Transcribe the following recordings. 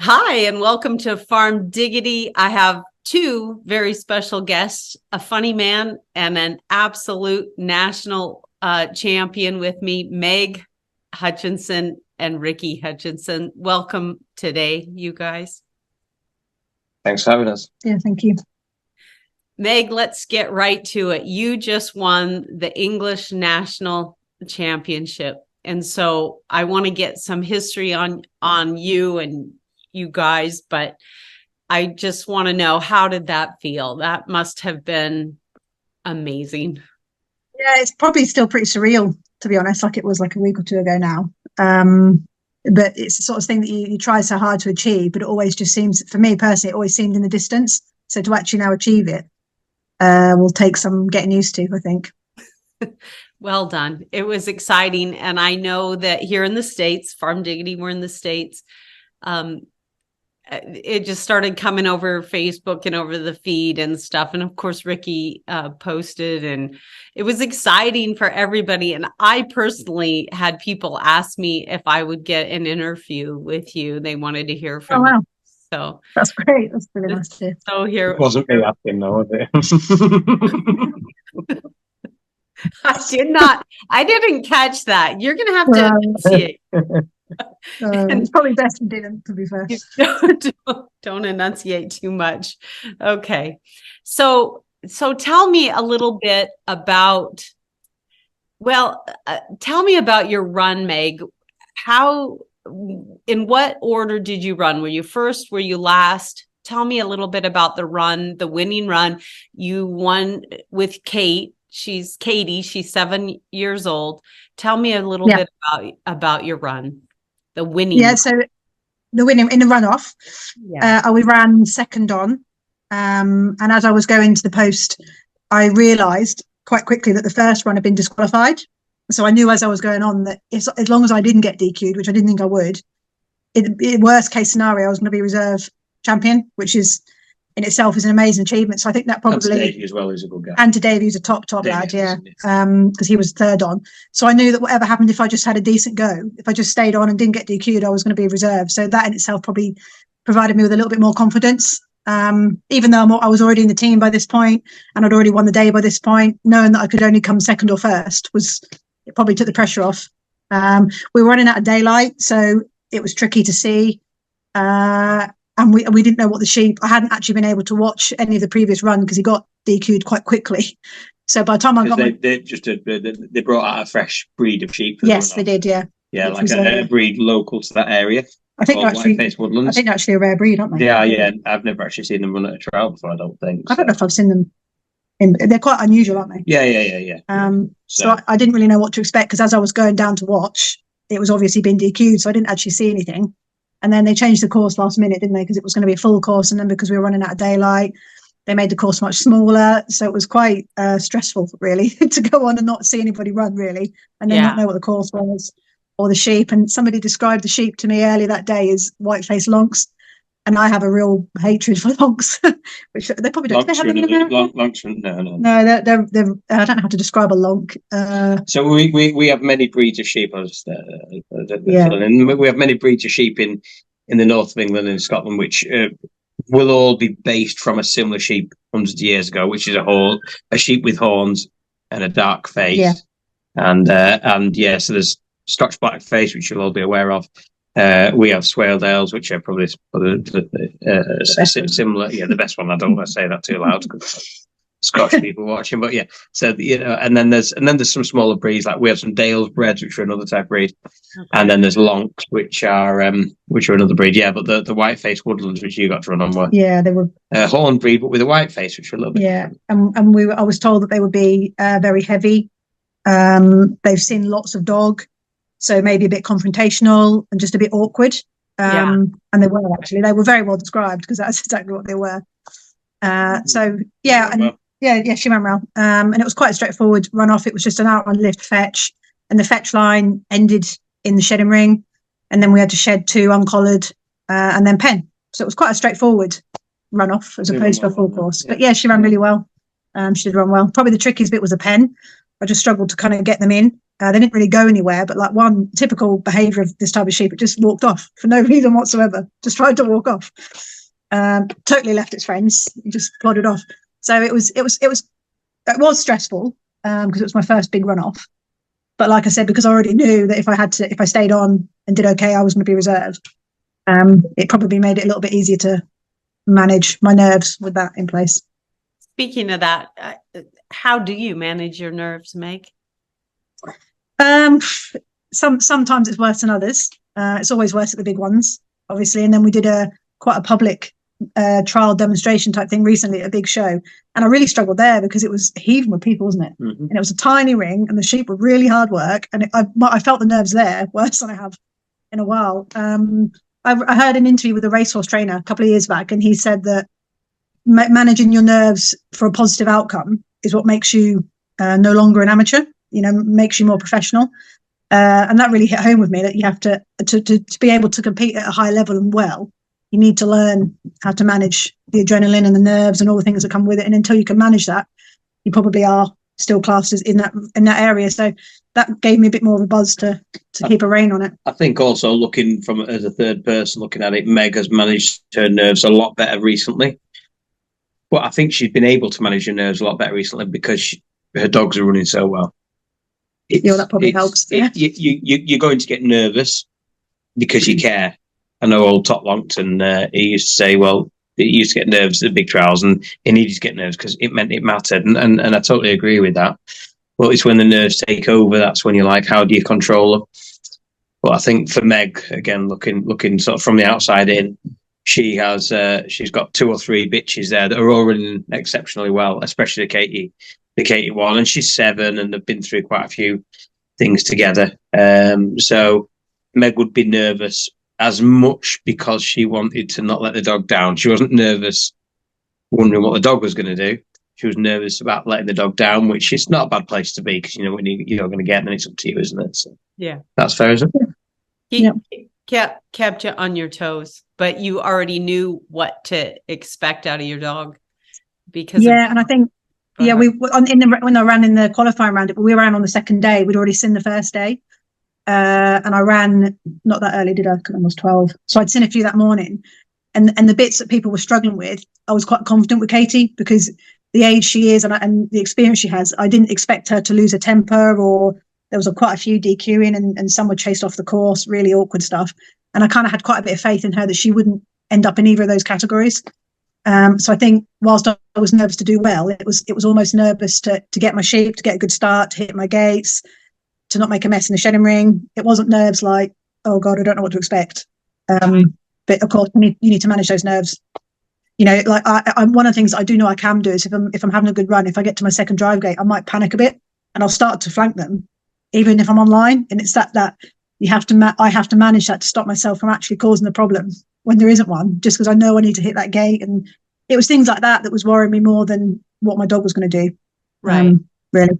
Hi, and welcome to Farm Diggity. I have two very special guests, a funny man and an absolute national champion with me, Meg Hutchinson and Ricky Hutchinson. Welcome today, you guys. Thanks for having us. Yeah, thank you. Meg, let's get right to it. You just won the English National Championship. And so I want to get some history on you and you guys, but I just want to know, how did that feel? That must have been amazing. Yeah, it's probably still pretty surreal, to be honest, like it was like a week or two ago now. But it's the sort of thing that you try so hard to achieve, but it always just seems, for me personally, it always seemed in the distance. So to actually now achieve it will take some getting used to, I think. Well done. It was exciting. And I know that here in the States, Farm Diggity, we're in the States, it just started coming over Facebook and over the feed and stuff. And of course, Ricky posted, and it was exciting for everybody. And I personally had people ask me if I would get an interview with you. They wanted to hear from you. So that's great. That's really nice to hear. So here it wasn't me asking, though, was it? I didn't catch that. You're gonna have to enunciate. It's probably best you didn't, to be fair. Don't enunciate too much. Okay. So tell me a little bit about, tell me about your run, Meg. In what order did you run? Were you first? Were you last? Tell me a little bit about the run, the winning run. You won with Kate. She's 7 years old. Tell me a little bit about your run. The winning. Yeah, so the winning in the runoff, we ran second on. And as I was going to the post, I realised quite quickly that the first run had been disqualified. So I knew as I was going on that as long as I didn't get DQ'd, which I didn't think I would, in worst case scenario, I was going to be reserve champion, which is in itself is an amazing achievement. So I think that probably, and to Davey as well, who's a good guy. And to Davey, who's a top lad, because he was third on. So I knew that whatever happened, if I just had a decent go, if I just stayed on and didn't get DQ'd, I was going to be reserved. So that in itself probably provided me with a little bit more confidence. Even though I was already in the team by this point and I'd already won the day by this point, knowing that I could only come second or first it probably took the pressure off. We were running out of daylight, so it was tricky to see. And we didn't know what the sheep. I hadn't actually been able to watch any of the previous run because he got DQ'd quite quickly. So by the time I got they brought out a fresh breed of sheep. Yes, they did. Yeah, like a breed local to that area. I think they're actually a rare breed, aren't they? Yeah. I've never actually seen them run at a trial before. I don't think. I don't know if I've seen them. They're quite unusual, aren't they? Yeah. So I didn't really know what to expect because as I was going down to watch, it was obviously been DQ'd, so I didn't actually see anything. And then they changed the course last minute, didn't they? Because it was going to be a full course. And then because we were running out of daylight, they made the course much smaller. So it was quite stressful, really, to go on and not see anybody run, really. And then not know what the course was or the sheep. And somebody described the sheep to me earlier that day as white-faced lonks. And I have a real hatred for lonks, which they probably don't. Do they have them in America? No, they're I don't know how to describe a lonk. So we have many breeds of sheep. And we have many breeds of sheep in the north of England and Scotland, which will all be based from a similar sheep hundreds of years ago, which is a sheep with horns and a dark face. Yeah. And so there's Scotch black face, which you'll all be aware of. We have Swaledales, which are probably similar. Yeah, the best one. I don't want to say that too loud because Scotch people watching, but yeah. So and then there's some smaller breeds, like we have some Dales breds, which are another type of breed, and then there's Lonks, which are another breed. Yeah, but the white face woodlands, which you got to run on, were they were horn breed, but with a white face, which are a little bit different. And I was told that they would be very heavy. They've seen lots of dog. So maybe a bit confrontational and just a bit awkward. And they were very well described because that's exactly what they were. She ran well. And it was quite a straightforward runoff. It was just an outrun lift fetch, and the fetch line ended in the shedding ring, and then we had to shed 2 uncollared, and then pen. So it was quite a straightforward runoff as opposed to a full course. But yeah, she ran really well. She did run well. Probably the trickiest bit was the pen. I just struggled to kind of get them in. They didn't really go anywhere, but like one typical behavior of this type of sheep, it just walked off for no reason whatsoever. Just tried to walk off. Totally left its friends, just plodded off. So it was it was stressful because it was my first big run off. But like I said, because I already knew that if I stayed on and did okay, I was going to be reserved. It probably made it a little bit easier to manage my nerves with that in place. Speaking of that, how do you manage your nerves, Meg? Sometimes it's worse than others. It's always worse at the big ones, obviously. And then we did quite a public trial demonstration type thing recently at a big show, and I really struggled there because it was heaving with people, wasn't it? Mm-hmm. And it was a tiny ring, and the sheep were really hard work, and I felt the nerves there worse than I have in a while. I heard an interview with a racehorse trainer a couple of years back, and he said that managing your nerves for a positive outcome is what makes you no longer an amateur. Makes you more professional. And that really hit home with me, that you have to be able to compete at a high level and well, you need to learn how to manage the adrenaline and the nerves and all the things that come with it. And until you can manage that, you probably are still classed as in that area. So that gave me a bit more of a buzz to keep a rein on it. I think also looking from as a third person looking at it, Meg has managed her nerves a lot better recently. But I think she's been able to manage her nerves a lot better recently because her dogs are running so well. That probably helps. Yeah. You're going to get nervous because you care. I know old Top Longton, he used to say, well, he used to get nerves at big trials, and he needed to get nerves because it meant it mattered. And I totally agree with that. But it's when the nerves take over, that's when you're like, how do you control them? But I think for Meg, again, looking sort of from the outside in, she's got 2 or 3 bitches there that are all running exceptionally well, especially the Katie one, and she's 7, and they've been through quite a few things together. So Meg would be nervous as much because she wanted to not let the dog down. She wasn't nervous wondering what the dog was going to do. She was nervous about letting the dog down, which is not a bad place to be because when you're not going to get, then it's up to you, isn't it? So yeah, that's fair, isn't it? He kept you on your toes, but you already knew what to expect out of your dog because and I think when I ran in the qualifying round, we ran on the second day. We'd already seen the first day, and I ran not that early, did I? I was 12, so I'd seen a few that morning, and the bits that people were struggling with, I was quite confident with Katie because the age she is and the experience she has. I didn't expect her to lose her temper, or there was quite a few DQing and some were chased off the course, really awkward stuff. And I kind of had quite a bit of faith in her that she wouldn't end up in either of those categories. So I think whilst I was nervous to do well, it was almost nervous to get my sheep, to get a good start, to hit my gates, to not make a mess in the shedding ring. It wasn't nerves like, oh God, I don't know what to expect. But of course, you need to manage those nerves. Like I'm one of the things I do know I can do is if I'm having a good run, if I get to my second drive gate, I might panic a bit and I'll start to flank them, even if I'm online. And it's that I have to manage that to stop myself from actually causing the problem when there isn't one, just because I know I need to hit that gate. And it was things like that was worrying me more than what my dog was going to do. Right. Really.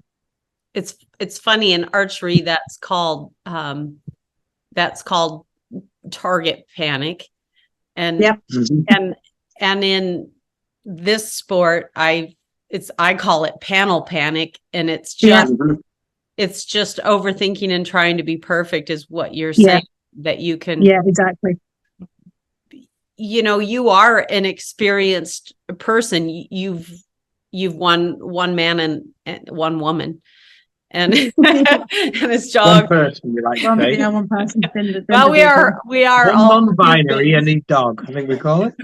It's funny in archery that's called target panic. And and in this sport, I call it panel panic, and it's just overthinking and trying to be perfect is what you're saying that you can. Yeah, exactly. You are an experienced person. You've won one man and one woman, and his dog. One person, you like to say. One person. Well, we are one all non-binary and his dog, I think we call it.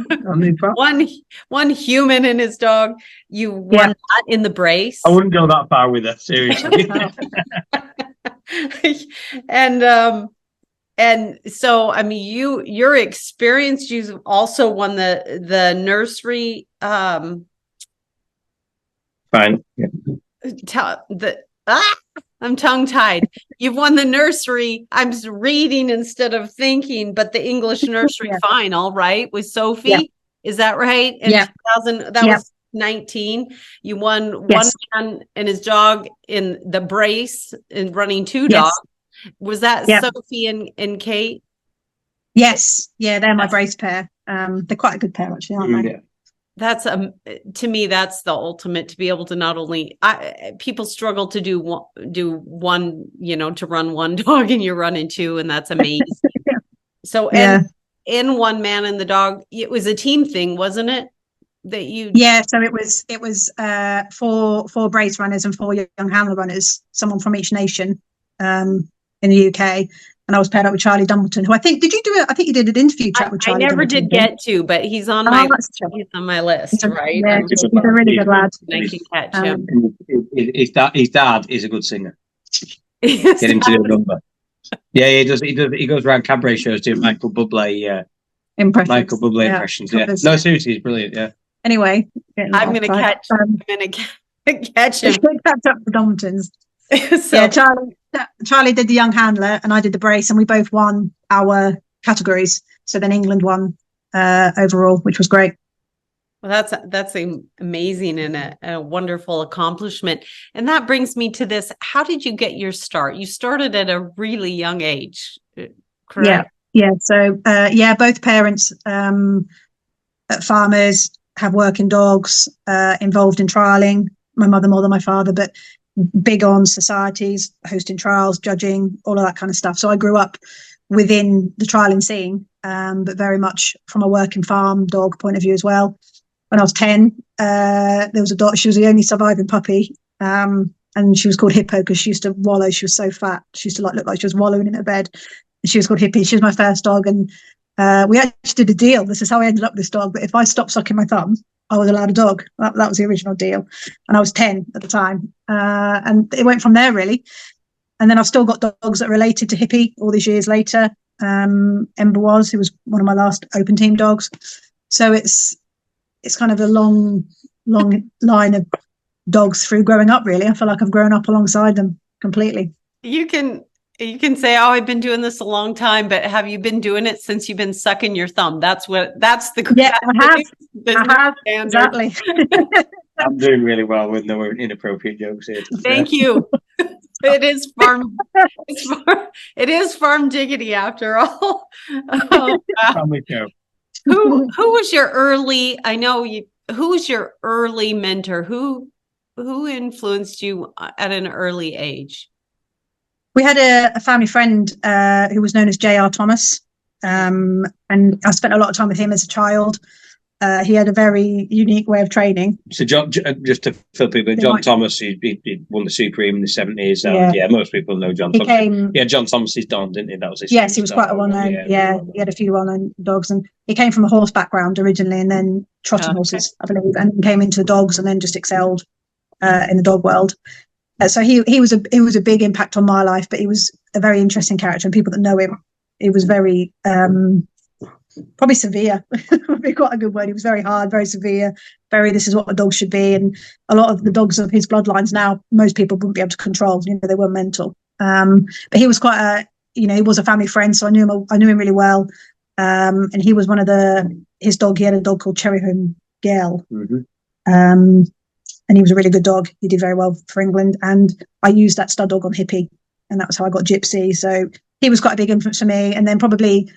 One human and his dog. You won that in the brace. I wouldn't go that far with it, seriously. And so, I mean, you're experienced. You've also won the nursery. Fine. Yeah. I'm tongue-tied. You've won the nursery. I'm reading instead of thinking, but the English nursery final, right? With Sophie. Yeah. Is that right? In 2000, that was 19. You won one man and his dog in the brace in running 2 dogs. Was that Sophie and Kate? Yes. Yeah, they're my brace pair. They're quite a good pair, actually, aren't they? to me, that's the ultimate, to be able to not only, people struggle to do one, to run one dog, and you're running two, and that's amazing. Yeah. So, and in one man and the dog, it was a team thing, wasn't it? That you, so it was four brace runners and 4 young handler runners, someone from each nation in the UK. And I was paired up with Charlie Dumbleton, who I think, did you do it? I think you did an interview chat with Charlie. I never Dumbleton, did get to, but he's on my list, right? Yeah, he's a really good lad. I can catch him. His dad is a good singer. Get him to do a number. Yeah, he does. He goes around cabaret shows doing Michael Bublé impressions. Yeah. No, seriously, he's brilliant. Yeah. Anyway, I'm going to catch. I'm going to catch him. Catch up with the Dumbletons. So, Charlie did the young handler, and I did the brace, and we both won our categories. So then England won overall, which was great. Well, that's amazing and a wonderful accomplishment. And that brings me to this: how did you get your start? You started at a really young age, correct? Yeah. So both parents farmers, have working dogs, involved in trialing. My mother more than my father, but big on societies, hosting trials, judging, all of that kind of stuff. So I grew up within the trialing scene, but very much from a working farm dog point of view as well. When I was 10, there was a dog. She was the only surviving puppy, and she was called Hippo because she used to wallow. She was so fat. She used to look like she was wallowing in her bed. And she was called Hippie. She was my first dog, and we actually did a deal. This is how I ended up with this dog. But if I stopped sucking my thumb, I was allowed a dog. That was the original deal. And I was 10 at the time. And it went from there, really. And then I've still got dogs that are related to Hippie all these years later. Ember who was one of my last open team dogs. So it's kind of a long line of dogs through growing up, really. I feel like I've grown up alongside them completely. You can say, oh, I've been doing this a long time, but have you been doing it since you've been sucking your thumb? That's the yeah, I have exactly. I'm doing really well with no inappropriate jokes here. Thank you. It is farm. It is farm diggity after all. Oh, who was your early? I know you. Who was your early mentor? Who influenced you at an early age? We had a family friend who was known as J.R. Thomas, and I spent a lot of time with him as a child. He had a very unique way of training. So John, just to fill people in, John Thomas, he won the Supreme in the 70s. Yeah, most people know John Thomas. John Thomas's Don, didn't he? That was his. Yes, he was quite a well-known. Yeah, he had a few well-known dogs, and he came from a horse background originally, and then trotting horses, I believe, and came into dogs, and then just excelled in the dog world. So he was a big impact on my life, but he was a very interesting character, and people that know him, he was very probably severe would be quite a good word. He was very hard, very severe, this is what a dog should be. And a lot of the dogs of his bloodlines now, most people wouldn't be able to control, they were mental. But he was quite he was a family friend, so I knew him really well. And he was he had a dog called Cherryhome Gale. Mm-hmm. And he was a really good dog. He did very well for England. And I used that stud dog on Hippie, and that was how I got Gypsy. So he was quite a big influence for me. And then probably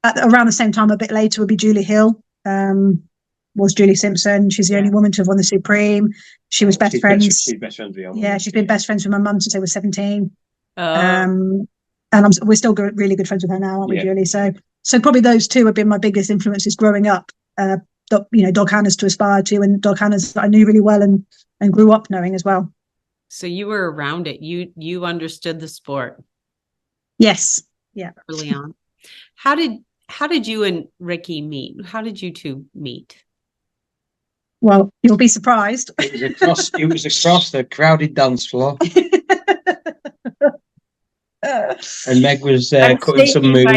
around the same time, a bit later, would be Julie Hill, was Julie Simpson. She's the only woman to have won the Supreme. She was best friends. She's best friends with she's been best friends with my mum since I was 17. And we're still really good friends with her now, aren't we, Julie? So probably those two have been my biggest influences growing up. Dog handlers to aspire to, and dog handlers that I knew really well and grew up knowing as well. So you were around it. You understood the sport. Yes. Yeah. Early on. How did you and Ricky meet? How did you two meet? Well, you'll be surprised. It was across the crowded dance floor. And Meg was cutting some moves.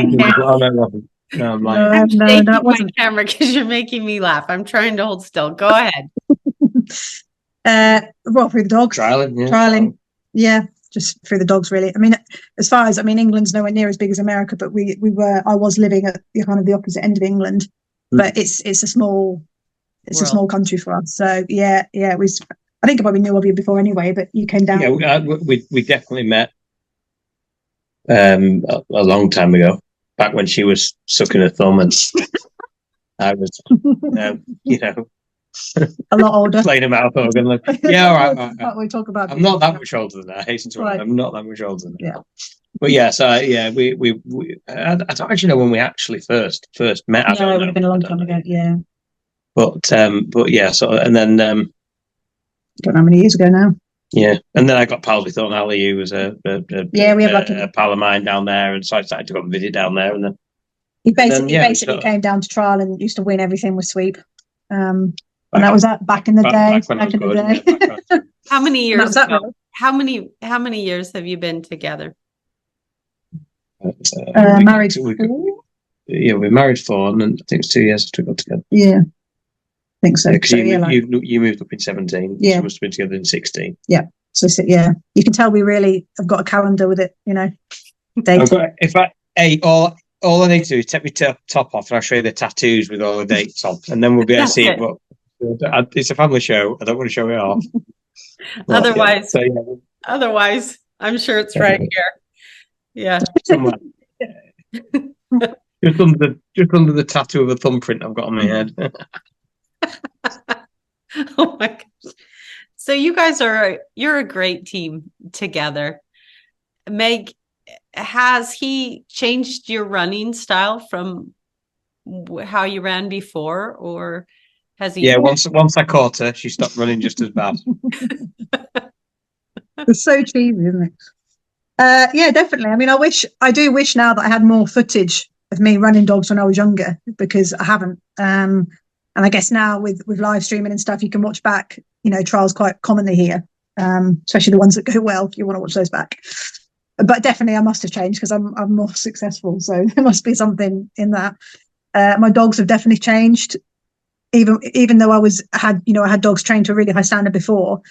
No, I'm like, I'm shaking my camera because you're making me laugh. I'm trying to hold still. Go ahead. Through the dogs. Trialing. Yeah, just through the dogs, really. I mean, England's nowhere near as big as America, but I was living at kind of the opposite end of England, but it's a small country for us. So it was. I think I probably knew of you before anyway, but you came down. Yeah, we definitely met a long time ago. Back when she was sucking her thumb, and I was, A lot older. Playing him out. Yeah, all right. We talk about. I'm not that much older than that. I hasten to add, I'm not that much older than that. Yeah. But yeah, so yeah, I don't actually know when we actually first met. No, it would have been a long time ago. Yeah. But yeah, so and then don't know how many years ago now. Yeah, and then I got pals with Ali, who was a pal of mine down there, and so I started to go and visit down there, and then he basically came down to trial and used to win everything with sweep. And that was back in the day. How many years ago? How many years have you been together? Married 4. Yeah, we married 4, and then I think it's 2 years after we got together. Yeah, I think so. Because you moved up in 17. Yeah, so we must have been together in 16. Yeah, so yeah, you can tell we really have got a calendar with it. All I need to do is take my top off, and I'll show you the tattoos with all the dates on, and then we'll be able to see it. But it's a family show. I don't want to show it off. Otherwise, I'm sure it's right here. Yeah. just under the tattoo of a thumbprint I've got on my head. Oh my gosh. So you guys you're a great team together. Meg, has he changed your running style from how you ran before, or has he? Yeah, once I caught her, she stopped running just as bad. It's so cheesy, isn't it? Yeah, definitely. I mean, I do wish now that I had more footage of me running dogs when I was younger, because I haven't. And I guess now with live streaming and stuff, you can watch back, trials quite commonly here, especially the ones that go well. You want to watch those back. But definitely I must have changed because I'm more successful. So there must be something in that. My dogs have definitely changed. Even though I had dogs trained to a really high standard before,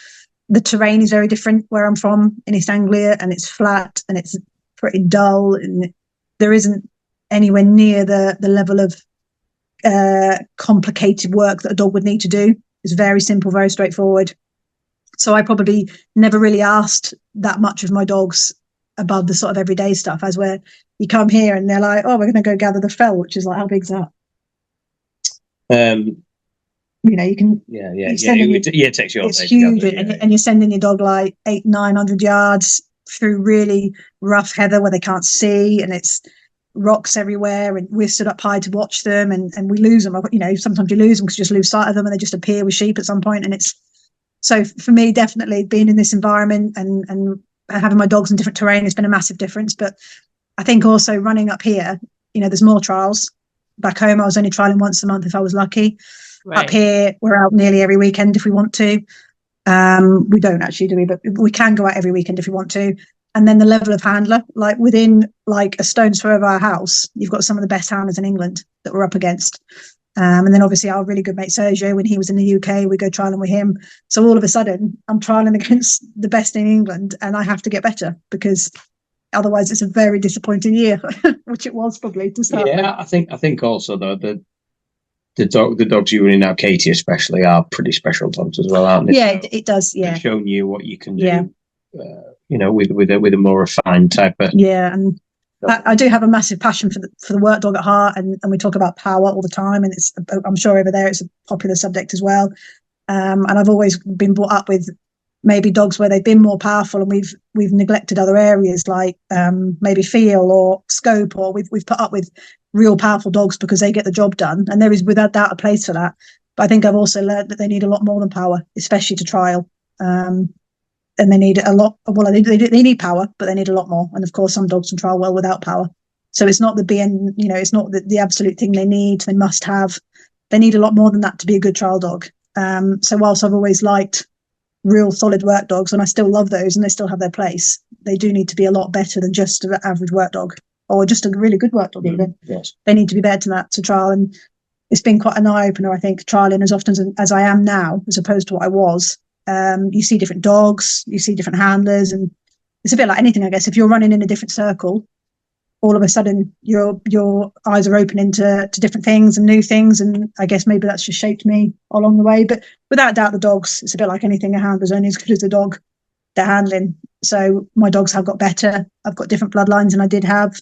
the terrain is very different where I'm from in East Anglia, and it's flat and it's pretty dull, and there isn't anywhere near the level of complicated work that a dog would need to do. It's very simple, very straightforward. So I probably never really asked that much of my dogs above the sort of everyday stuff, as where you come here and they're like, oh, we're going to go gather the fell, which is like, how big's that? You can. It takes you all day. It's huge, and you're sending your dog like 800-900 yards through really rough heather where they can't see, and it's rocks everywhere, and we're stood up high to watch them, and we lose them. Sometimes you lose them because you just lose sight of them, and they just appear with sheep at some point. And it's so for me, definitely being in this environment and having my dogs in different terrain has been a massive difference. But I think also running up here, there's more trials. Back home, I was only trialing once a month if I was lucky. Right. Up here, we're out nearly every weekend if we want to. We don't actually, do we? But we can go out every weekend if we want to. And then the level of handler, like within like a stone's throw of our house, you've got some of the best handlers in England that we're up against. And then obviously our really good mate Sergio, when he was in the UK, we go trialing with him. So all of a sudden, I'm trialing against the best in England, and I have to get better because otherwise it's a very disappointing year, which it was probably to start. Yeah, I think also though the dogs you're running now, Katie especially, are pretty special dogs as well, aren't they? Yeah, so it does. Yeah, they've shown you what you can do. Yeah. With a more refined type of. Yeah, and I do have a massive passion for the work dog at heart, and we talk about power all the time, and I'm sure over there it's a popular subject as well. And I've always been brought up with maybe dogs where they've been more powerful, and we've neglected other areas like maybe feel or scope, or we've put up with real powerful dogs because they get the job done, and there is without doubt a place for that. But I think I've also learned that they need a lot more than power, especially to trial. And they need a lot. Well, they need power, but they need a lot more. And of course, some dogs can trial well without power. So it's not it's not the absolute thing they need. They must have. They need a lot more than that to be a good trial dog. So whilst I've always liked real solid work dogs, and I still love those, and they still have their place, they do need to be a lot better than just an average work dog, or just a really good work dog. Even they need to be better than that to trial. And it's been quite an eye opener, I think, trialing as often as I am now, as opposed to what I was. You see different dogs, you see different handlers, and it's a bit like anything, I guess. If you're running in a different circle, all of a sudden your eyes are opening to different things and new things, and I guess maybe that's just shaped me along the way. But without doubt, the dogs, it's a bit like anything. A handler's only as good as the dog they're handling. So my dogs have got better. I've got different bloodlines than I did have.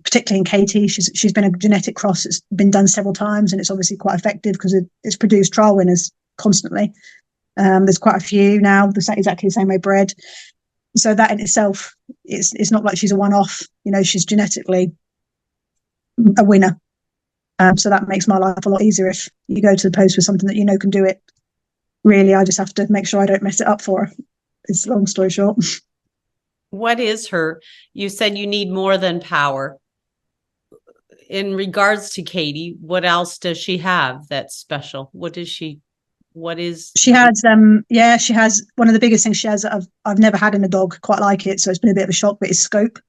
particularly in Katie. She's been a genetic cross. It's been done several times, and it's obviously quite effective because it's produced trial winners constantly. There's quite a few now, exactly the same way bred. So that in itself, it's not like she's a one-off. She's genetically a winner. So that makes my life a lot easier if you go to the post with something that can do it. Really, I just have to make sure I don't mess it up for her. It's a long story short. What is you said you need more than power. In regards to Katie, what else does she have that's special? She has she has one of the biggest things she has that I've never had in a dog quite like it, so it's been a bit of a shock, but it's scope.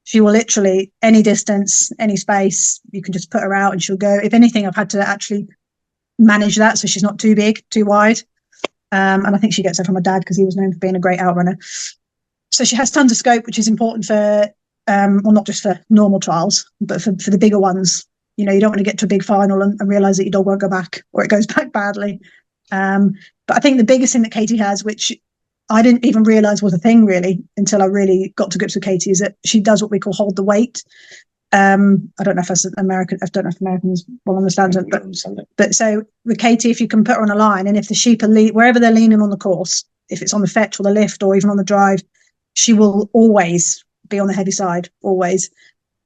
She will literally, any distance, any space, you can just put her out and she'll go. If anything, I've had to actually manage that so she's not too big, too wide. And I think she gets it from her dad because he was known for being a great outrunner. So she has tons of scope, which is important for, well, not just for normal trials, but for the bigger ones. You don't want to get to a big final and realize that your dog won't go back or it goes back badly. But I think the biggest thing that Katie has, which I didn't even realize was a thing really until I really got to grips with Katie, is that she does what we call hold the weight. I don't know if that's American. I don't know if Americans will understand it, but so with Katie, if you can put her on a line, and if the sheep are wherever they're leaning on the course, if it's on the fetch or the lift or even on the drive, she will always be on the heavy side, always.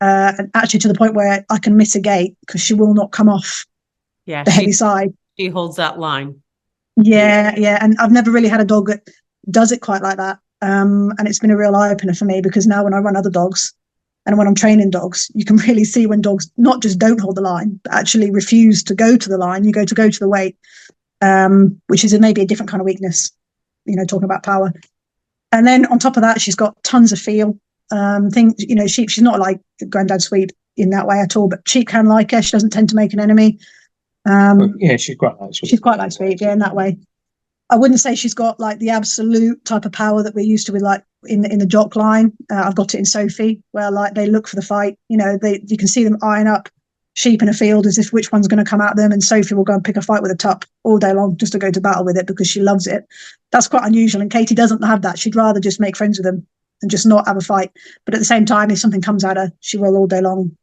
And actually to the point where I can mitigate because she will not come off the heavy side. She holds that line. Yeah. And I've never really had a dog that does it quite like that. And it's been a real eye opener for me because now when I run other dogs and when I'm training dogs, you can really see when dogs not just don't hold the line, but actually refuse to go to the line. You go to the weight, which is maybe a different kind of weakness, talking about power. And then on top of that, she's got tons of feel. Sheep, she's not like Grandad Sweep in that way at all, but sheep can like her. She doesn't tend to make an enemy. She's quite like Sweep. She's quite like Sweep, in that way. I wouldn't say she's got like the absolute type of power that we're used to with like in the jock line. I've got it in Sophie, where like they look for the fight. You can see them eyeing up sheep in a field as if which one's going to come at them, and Sophie will go and pick a fight with a tup all day long just to go to battle with it because she loves it. That's quite unusual, and Katie doesn't have that. She'd rather just make friends with them and just not have a fight. But at the same time, if something comes at her, she will all day long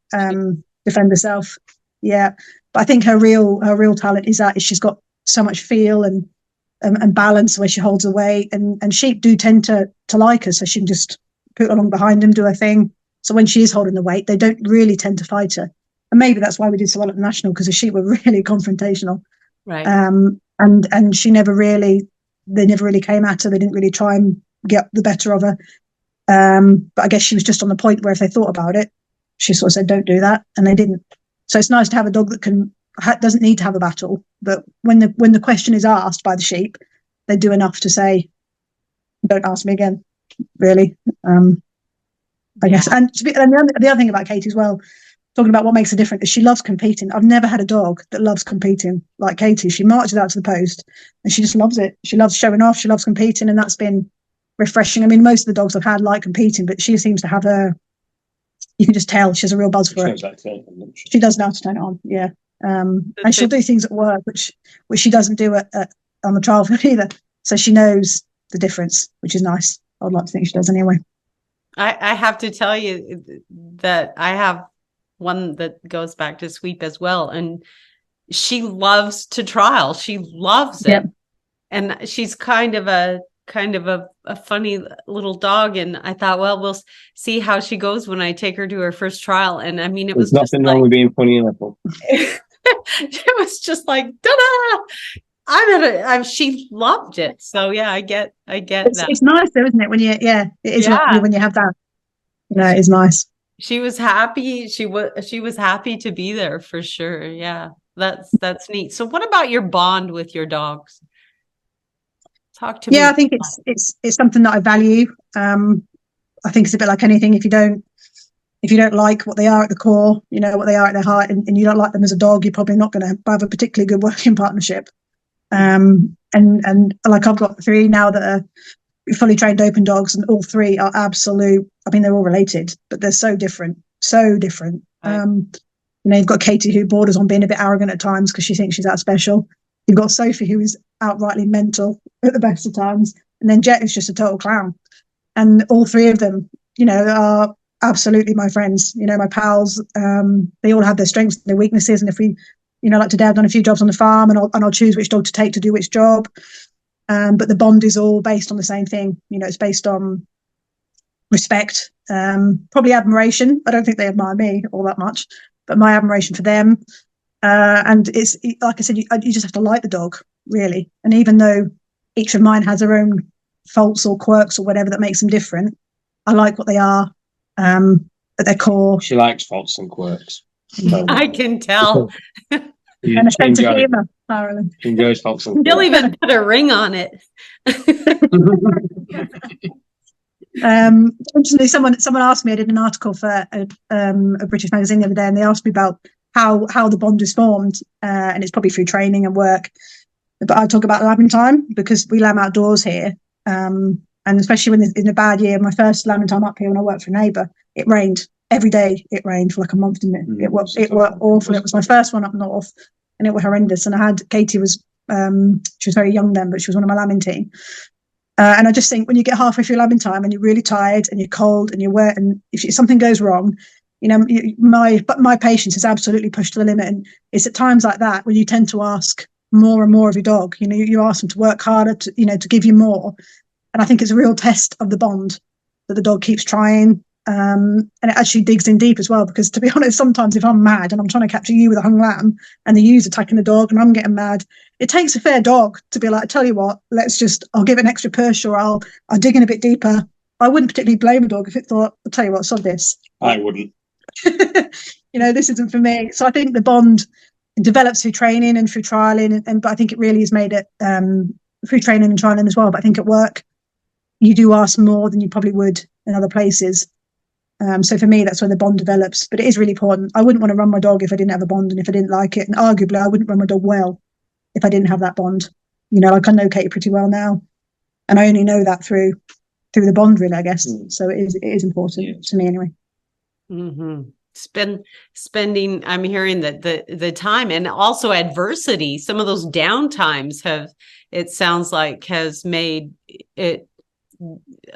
defend herself. Yeah, but I think her real talent is she's got so much feel and balance the way she holds her weight, and sheep do tend to like her, so she can just put along behind them, do her thing. So when she is holding the weight, they don't really tend to fight her, and maybe that's why we did so well at the national, because the sheep were really confrontational, right? And they never really came at her. They didn't really try and get the better of her. But I guess she was just on the point where if they thought about it, she sort of said, "Don't do that," and they didn't. So it's nice to have a dog that doesn't need to have a battle, but when the question is asked by the sheep, they do enough to say, "Don't ask me again." Really, I guess. And the other thing about Katie as well, talking about what makes her different, is she loves competing. I've never had a dog that loves competing like Katie. She marches out to the post and she just loves it. She loves showing off. She loves competing, and that's been refreshing. I mean, most of the dogs I've had like competing, but she seems to have you can just tell she has a real buzz for it. She does know how to turn it on. Yeah. And she'll do things at work which she doesn't do on the trial field either. So she knows the difference, which is nice. I'd like to think she does anyway. I have to tell you that I have one that goes back to Sweep as well, and she loves to trial. She loves it. Yep. And she's kind of a funny little dog, and I thought, well, we'll see how she goes when I take her to her first trial. And I mean, it was nothing wrong with being funny enough. It was just like, ta-da! She loved it. So yeah, I get that. It's nice though, isn't it? When it is lovely when you have that. It's nice. She was happy. She was happy to be there for sure. Yeah, that's neat. So what about your bond with your dogs? Talk to me. Yeah, I think it's something that I value. I think it's a bit like anything. If you don't like what they are at the core, what they are at their heart, and you don't like them as a dog, you're probably not going to have a particularly good working partnership. And like I've got 3 now that are fully trained open dogs, and all 3 are absolute. I mean, they're all related, but they're so different. Right. You've got Katie, who borders on being a bit arrogant at times because she thinks she's that special. You've got Sophie, who is outrightly mental at the best of times, and then Jet is just a total clown. And all 3 of them, are absolutely my friends, my pals. They all have their strengths and their weaknesses. And if we, like today, I've done a few jobs on the farm, and I'll choose which dog to take to do which job. But the bond is all based on the same thing. It's based on respect, probably admiration. I don't think they admire me all that much, but my admiration for them. And it's like I said, you just have to like the dog, really. And even though each of mine has their own faults or quirks or whatever that makes them different, I like what they are at their core. She likes faults and quirks. I can tell. And a sense of humour, Marilyn. She enjoys faults and quirks. You'll even put a ring on it. Interestingly, someone asked me. I did an article for a British magazine the other day, and they asked me about how the bond is formed, and it's probably through training and work. But I talk about lambing time because we lamb outdoors here, and especially when in a bad year. My first lambing time up here, when I worked for a neighbour, it rained every day. It rained for like a month, didn't it? It was awful. It was my first one up north, and it was horrendous. And I had Katie was she was very young then, but she was one of my lambing team. And I just think when you get halfway through lambing time and you're really tired and you're cold and you're wet, and if something goes wrong, my patience is absolutely pushed to the limit. And it's at times like that when you tend to ask more and more of your dog. You ask them to work harder, to give you more. And I think it's a real test of the bond that the dog keeps trying. And it actually digs in deep as well, because to be honest, sometimes if I'm mad and I'm trying to capture you with a hung lamb and the ewes attacking the dog and I'm getting mad, it takes a fair dog to be like, I tell you what, I'll give it an extra push, or I'll dig in a bit deeper. I wouldn't particularly blame a dog if it thought, I'll tell you what, sod this. I wouldn't. This isn't for me. So I think the bond develops through training and through trialing, but I think it really is made it through training and trialing as well. But I think at work, you do ask more than you probably would in other places. So for me, that's where the bond develops. But it is really important. I wouldn't want to run my dog if I didn't have a bond and if I didn't like it. And arguably, I wouldn't run my dog well if I didn't have that bond. Like I know Katie pretty well now, and I only know that through the bond, really, I guess. So it is important to me anyway. Mm-hmm. Spending, I'm hearing that the time and also adversity, some of those downtimes it sounds like has made it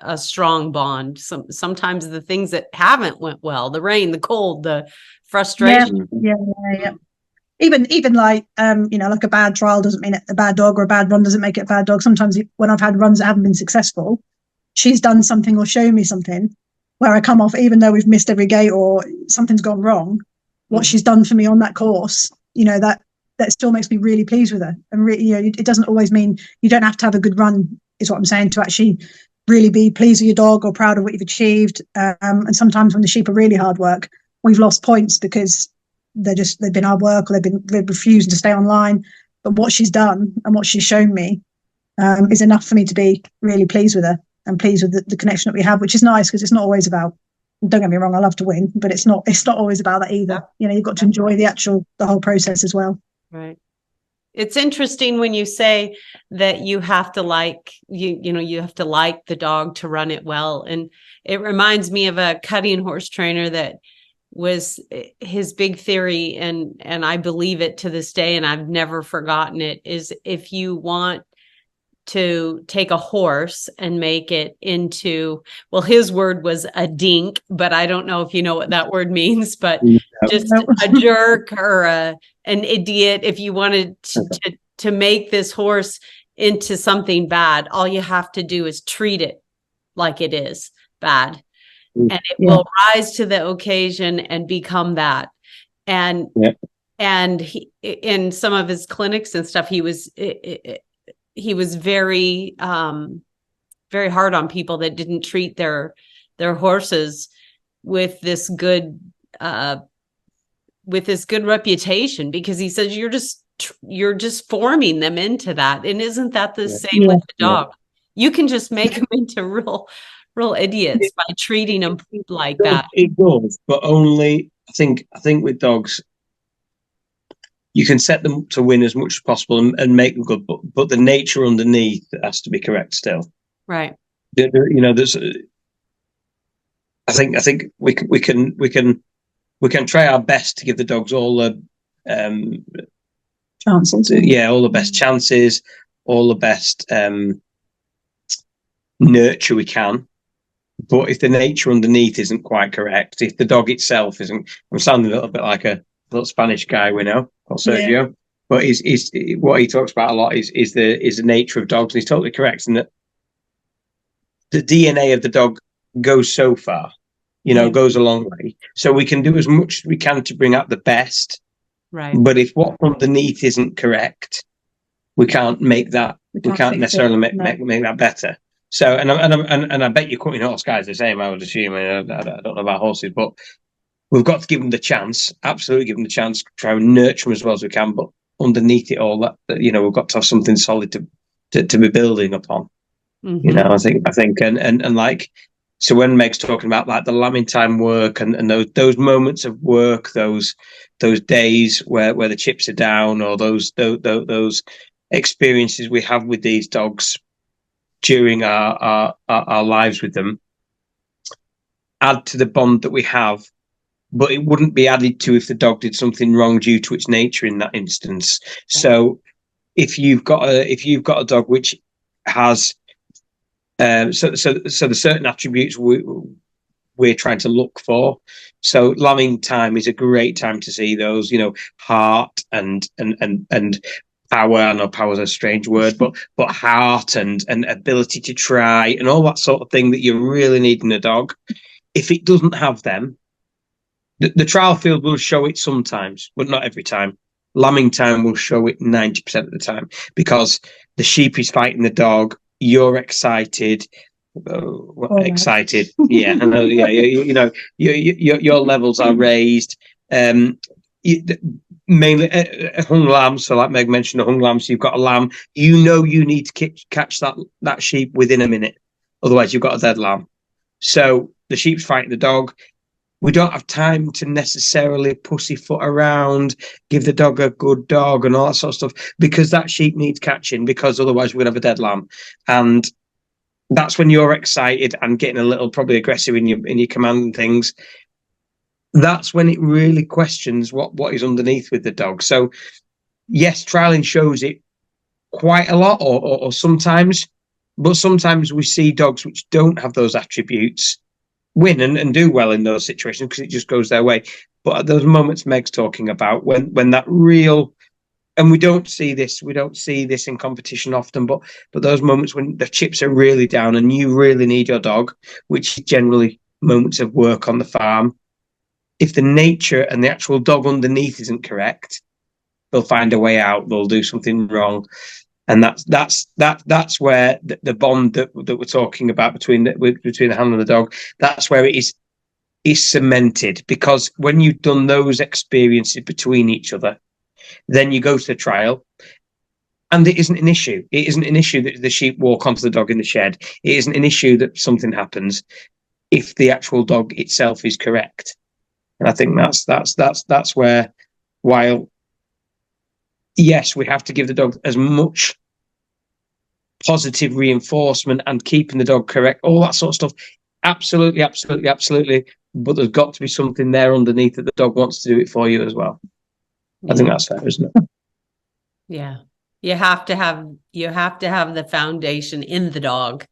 a strong bond. Sometimes the things that haven't went well, the rain, the cold, the frustration. Yeah. Even like like a bad trial doesn't mean a bad dog, or a bad run doesn't make it a bad dog. Sometimes when I've had runs that haven't been successful, she's done something or shown me something where I come off, even though we've missed every gate or something's gone wrong, what she's done for me on that course, that still makes me really pleased with her. And it doesn't always mean you don't have to have a good run, is what I'm saying, to actually really be pleased with your dog or proud of what you've achieved. And sometimes when the sheep are really hard work, we've lost points because they've been hard work, or they've refused to stay online. But what she's done and what she's shown me is enough for me to be really pleased with her and pleased with the connection that we have, which is nice because it's not always about, don't get me wrong, I love to win, but it's not always about that either. You've got to enjoy the whole process as well. Right. It's interesting when you say that you have to like, you have to like the dog to run it well. And it reminds me of a cutting horse trainer that was his big theory. And I believe it to this day, and I've never forgotten it, is if you want to take a horse and make it into, well, his word was a dink, but I don't know if you know what that word means, but just a jerk or an idiot. If you wanted to make this horse into something bad, all you have to do is treat it like it is bad, and it will rise to the occasion and become that. And he, in some of his clinics and stuff, he was very, very hard on people that didn't treat their horses with this good reputation, because he says you're just forming them into that. And isn't that the same with the dog? You can just make them into real idiots by treating them like that. It does, but only I think with dogs, you can set them to win as much as possible and make them good, but the nature underneath has to be correct still. Right. There's. I think we can try our best to give the dogs all the chances. All the best chances, all the best nurture we can. But if the nature underneath isn't quite correct, if the dog itself isn't, I'm sounding a little bit like a little Spanish guy we know, called Sergio. But is what he talks about a lot is the nature of dogs. And he's totally correct in that the DNA of the dog goes so far, goes a long way. So we can do as much as we can to bring out the best. Right. But if what underneath isn't correct, we can't make that. We can't necessarily make that better. So, and I bet you're cutting horse guys the same. I would assume. I don't know about horses, but we've got to give them the chance. Absolutely, give them the chance. Try and nurture them as well as we can. But underneath it all, that we've got to have something solid to be building upon. Mm-hmm. I think, and like, so when Meg's talking about like the lambing time work and those moments of work, those days where the chips are down, or those experiences we have with these dogs during our lives with them, add to the bond that we have. But it wouldn't be added to if the dog did something wrong due to its nature in that instance. So if you've got a dog which has so the certain attributes we're trying to look for. So lambing time is a great time to see those, heart and power. I know power is a strange word, but heart and ability to try and all that sort of thing that you really need in a dog. If it doesn't have them, the trial field will show it sometimes, but not every time. Lambing time will show it 90% of the time, because the sheep is fighting the dog. You're excited. Excited. Yeah, I know. Yeah, your levels are raised. Mainly hung lambs. So, like Meg mentioned, a hung lamb. So you've got a lamb. You need to catch that sheep within a minute, otherwise you've got a dead lamb. So the sheep's fighting the dog. We don't have time to necessarily pussyfoot around, give the dog a good dog and all that sort of stuff, because that sheep needs catching, because otherwise we're going to have a dead lamb. And that's when you're excited and getting a little probably aggressive in your command and things. That's when it really questions what is underneath with the dog. So yes, trialing shows it quite a lot or sometimes, but sometimes we see dogs which don't have those attributes win and do well in those situations because it just goes their way. But at those moments Meg's talking about, when that real, and we don't see this in competition often, but those moments when the chips are really down and you really need your dog, which is generally moments of work on the farm, if the nature and the actual dog underneath isn't correct, they'll find a way out, they'll do something wrong. And that's where the bond that we're talking about between the handler and the dog, that's where it is cemented. Because when you've done those experiences between each other, then you go to the trial, and it isn't an issue. It isn't an issue that the sheep walk onto the dog in the shed. It isn't an issue that something happens if the actual dog itself is correct. And I think that's where, while yes, we have to give the dog as much positive reinforcement and keeping the dog correct, all that sort of stuff. Absolutely. But there's got to be something there underneath that the dog wants to do it for you as well. I think that's fair, isn't it? Yeah. You have to have the foundation in the dog.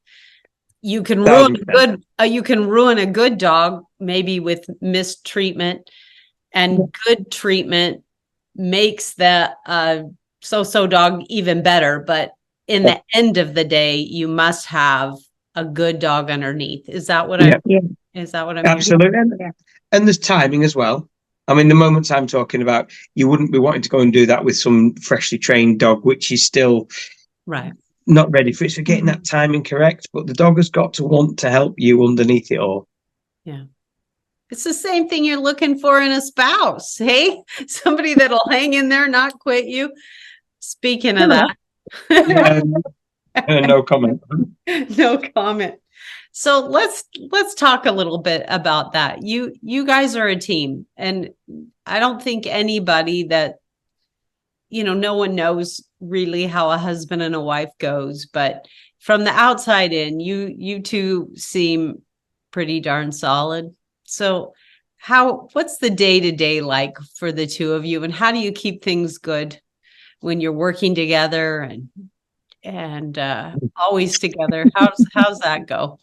You can ruin a good dog maybe with mistreatment, and good treatment makes the so-so dog even better. But in the end of the day, you must have a good dog underneath. Is that what I'm absolutely hearing? Yeah. And there's timing as well. I mean, the moments I'm talking about, you wouldn't be wanting to go and do that with some freshly trained dog, which is still not ready for it. So getting that timing correct, but the dog has got to want to help you underneath it all. Yeah. It's the same thing you're looking for in a spouse. Hey, somebody that'll hang in there, not quit you. Speaking of that. No comment. No comment. So let's talk a little bit about that. You guys are a team, and I don't think anybody that, no one knows really how a husband and a wife goes, but from the outside in, you two seem pretty darn solid. So what's the day-to-day like for the two of you, and how do you keep things good when you're working together and always together? How's that go?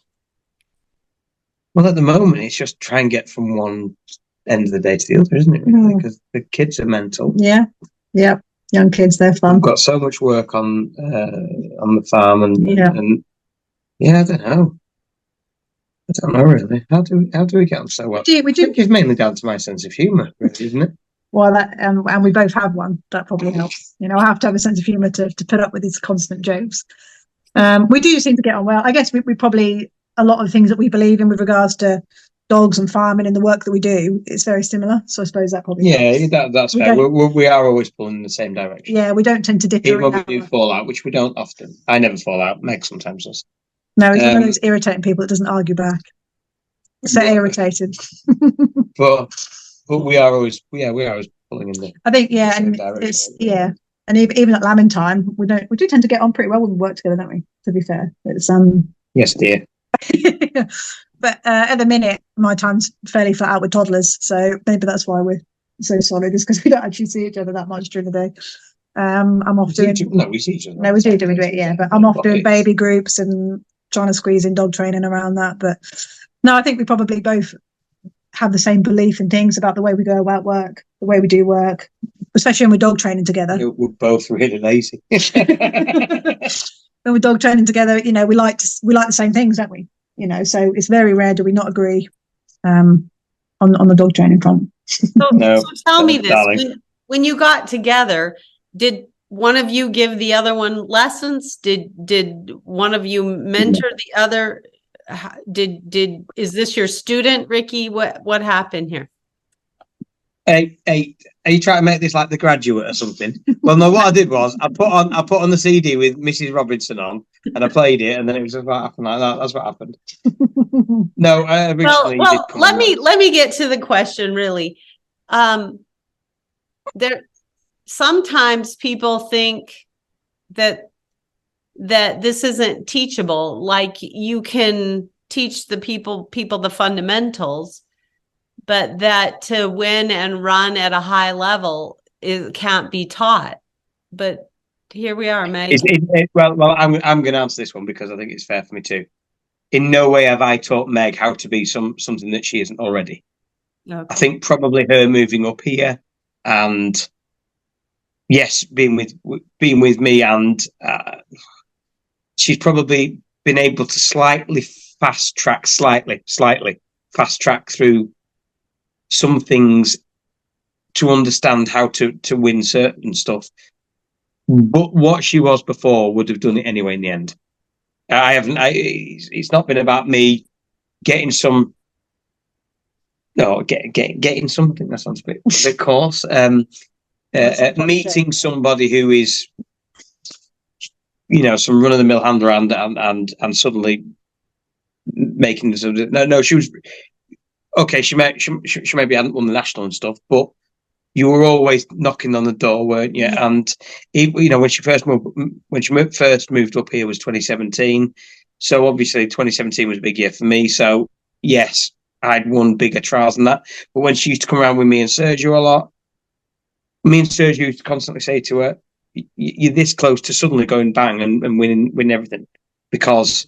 Well, at the moment, it's just try and get from one end of the day to the other, isn't it? Really, because the kids are mental. Yeah, young kids, they're fun. We've got so much work on the farm, and I don't know. I don't know really. How do we get on so well? We do. It's mainly down to my sense of humour, really, isn't it? Well, that and we both have one. That probably helps. You know, I have to have a sense of humour to put up with these constant jokes. We do seem to get on well. I guess we probably, a lot of the things that we believe in with regards to dogs and farming and the work that we do, it's very similar. So I suppose that probably helps. That's fair. We are always pulling in the same direction. Yeah, we don't tend to differ. Even when we do fall out, which we don't often. I never fall out. Meg sometimes does. No, he's one of those irritating people that doesn't argue back. So irritated. but we are always pulling in the. I think and it's and even at lambing time, we do tend to get on pretty well when we work together, don't we? To be fair, it's Yes, dear. But at the minute, my time's fairly flat out with toddlers, so maybe that's why we're so solid, is because we don't actually see each other that much during the day. I'm off doing. No, we see each other. No, we do it, yeah. But I'm off doing baby groups and trying to squeeze in dog training around that. But no, I think we probably both have the same belief in things about the way we go about work, the way we do work, especially when we're dog training together. We're both really lazy. When we're dog training together, you know, we like the same things, don't we? You know, so it's very rare do we not agree on the dog training front. So tell me this: when you got together, did one of you give the other one lessons? Did one of you mentor the other? Is this your student, Ricky? What happened here? Hey, are you trying to make this like The Graduate or something? Well, no. What I did was I put on the CD with Mrs. Robinson on, and I played it, and then it was just what happened like that. That's what happened. No, I originally. Well, let me get to the question. Really, there. Sometimes people think that this isn't teachable. Like you can teach the people the fundamentals, but that to win and run at a high level can't be taught. But here we are, Meg. Well, I'm going to answer this one because I think it's fair for me too. In no way have I taught Meg how to be something that she isn't already. Okay. I think probably her moving up here and yes, being with me, and she's probably been able to slightly fast track through some things to understand how to win certain stuff. But what she was before would have done it anyway in the end. It's not been about me getting some. No, getting something. That sounds a bit coarse. Meeting somebody who is, you know, some run of the mill handler and suddenly making this. No, she was okay. She maybe hadn't won the national and stuff, but you were always knocking on the door, weren't you? Yeah. And you know, when she first moved up here was 2017. So obviously 2017 was a big year for me. So yes, I'd won bigger trials than that. But when she used to come around with me and Sergio a lot, me and Sergio used to constantly say to her, "You're this close to suddenly going bang and winning everything," because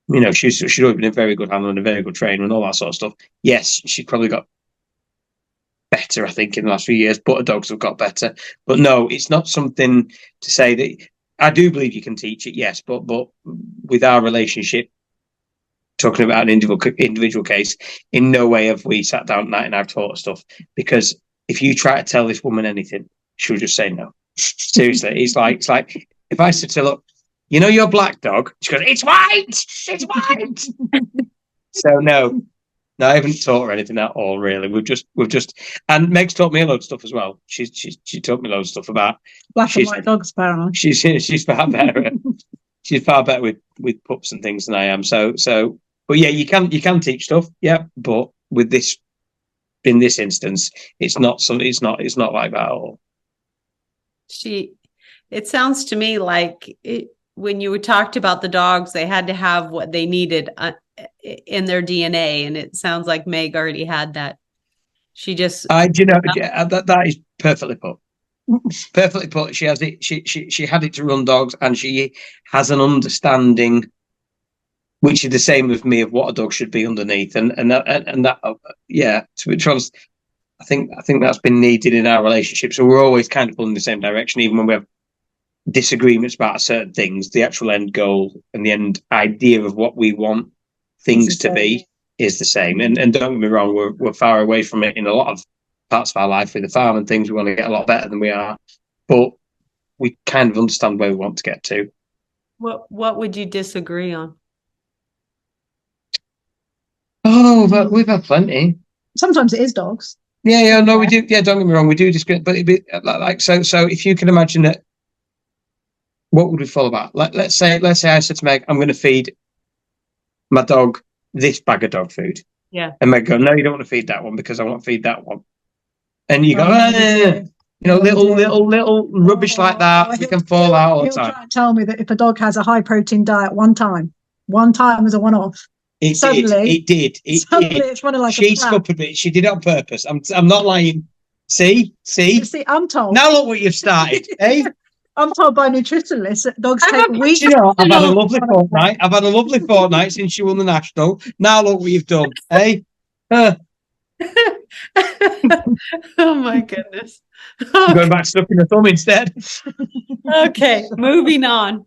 you know she's always been a very good handler and a very good trainer and all that sort of stuff. Yes, she's probably got better, I think, in the last few years, but her dogs have got better. But no, it's not something to say that I do believe you can teach it. Yes, but with our relationship, talking about an individual case, in no way have we sat down at night and I've taught her stuff, because if you try to tell this woman anything, she'll just say no. Seriously, it's like if I said to her, "Look, you know your black dog," she goes, "It's white, it's white." So no, I haven't taught her anything at all, really. We've just, and Meg's taught me a load of stuff as well. She taught me a load of stuff about black and white dogs, apparently. She's far better. She's far better with pups and things than I am. So, but yeah, you can teach stuff, yeah. But with this, in this instance, it's not like that at all. It sounds to me like when you talked about the dogs, they had to have what they needed in their DNA, and it sounds like Meg already had that. She just, that is perfectly put. Perfectly put. She has it. She had it to run dogs, and she has an understanding which is the same with me of what a dog should be underneath, and that yeah. To be honest, I think that's been needed in our relationship. So we're always kind of pulling in the same direction, even when we have disagreements about certain things. The actual end goal and the end idea of what we want things to be is the same. And don't get me wrong, we're far away from it in a lot of parts of our life with the farm and things. We want to get a lot better than we are, but we kind of understand where we want to get to. What would you disagree on? Oh, but we've had plenty. Sometimes it is dogs. Yeah, no, we do. Yeah, don't get me wrong, we do disagree. But it'd be like so. If you can imagine that, what would we fall about? Let's say I said to Meg, I'm going to feed my dog this bag of dog food. Yeah. And Meg go, no, you don't want to feed that one because I want to feed that one. And you go, little rubbish like that. We can fall out all the time. Try and tell me that if a dog has a high protein diet one time as a one-off. Suddenly, it did. It's running like she scuppered it. She did it on purpose. I'm not lying. See, I'm told. Now look what you've started, eh? I'm told by nutritionists that dogs take weeks. I've had a lovely fortnight. I've had a lovely fortnight since you won the national. Now look what you've done, eh? Oh my goodness. Okay. Going back to sucking the thumb instead. Okay, moving on.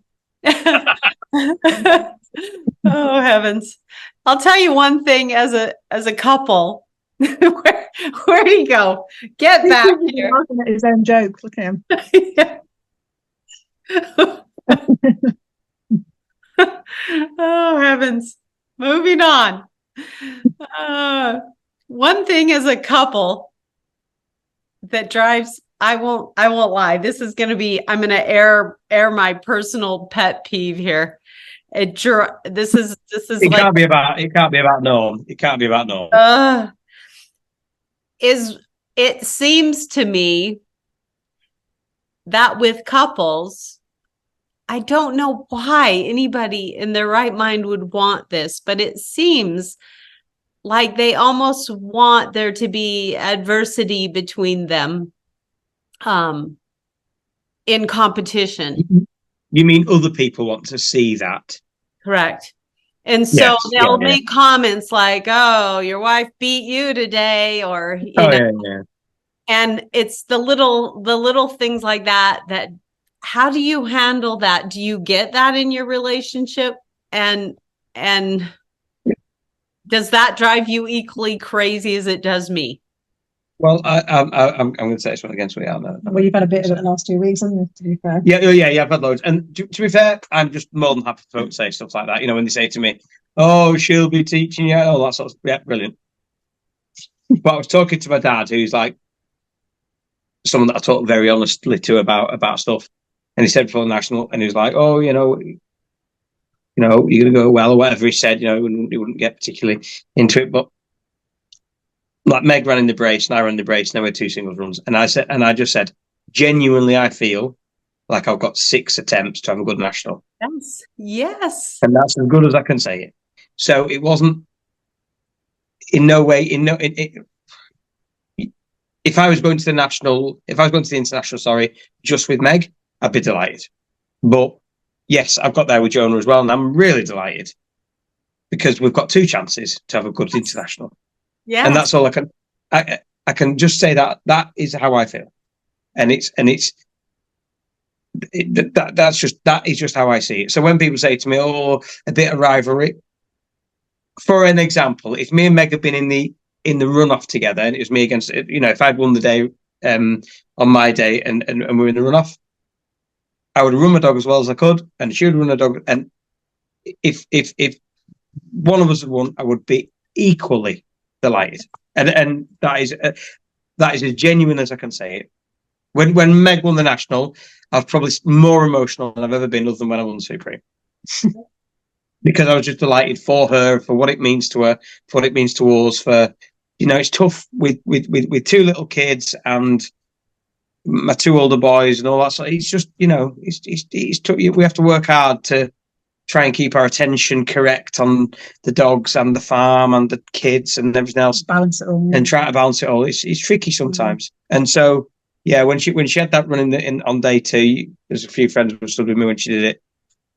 Oh heavens. I'll tell you one thing as a couple. Where'd he go? Get back here. Laughing at his own joke. Look at him. Oh heavens. Moving on. One thing as a couple that drives, I won't lie. This is going to be, I'm going to air my personal pet peeve here. This is it like, can't be about Norm. It can't be about Norm. It seems to me that with couples, I don't know why anybody in their right mind would want this, but it seems like they almost want there to be adversity between them in competition. You mean other people want to see that? Correct. And so they'll make comments like, oh, your wife beat you today, or you know. And it's the little things like that how do you handle that? Do you get that in your relationship? And does that drive you equally crazy as it does me? Well, I'm going to say something against what I know. Well, you've had a bit of it the last 2 weeks, haven't you, to be fair? Yeah, I've had loads. And to be fair, I'm just more than happy to say stuff like that. You know, when they say to me, oh, she'll be teaching you, all that sort of, yeah, brilliant. But I was talking to my dad, who's like someone that I talk very honestly to about stuff. And he said before national, and he was like, oh, you're going to go well, or whatever he said. He wouldn't get particularly into it. But like Meg ran in the brace, and I ran the brace, and then we had 2 singles runs. And I just said, genuinely, I feel like I've got 6 attempts to have a good national. Yes. And that's as good as I can say it. So it wasn't in no way, if I was going to the international, just with Meg, I'd be delighted. But yes, I've got there with Jonah as well, and I'm really delighted because we've got 2 chances to have a good international. Yeah, and that's all I can. I can just say that is how I feel, and that is just how I see it. So when people say to me, "Oh, a bit of rivalry," for an example, if me and Meg had been in the runoff together, and it was me against, if I'd won the day on my day, and we were in the runoff, I would run my dog as well as I could, and she would run a dog. And if one of us had won, I would be equally delighted. And that is as genuine as I can say it. When Meg won the national, I was probably more emotional than I've ever been, other than when I won the Supreme. Because I was just delighted for her, for what it means to her, for what it means to us. For it's tough with 2 little kids and my 2 older boys and all that. So it's just it's tough. We have to work hard to try and keep our attention correct on the dogs and the farm and the kids and everything else. Balance it all, and try to balance it all. It's tricky sometimes. And so when she had that run in on day 2, there's a few friends who stood with me when she did it.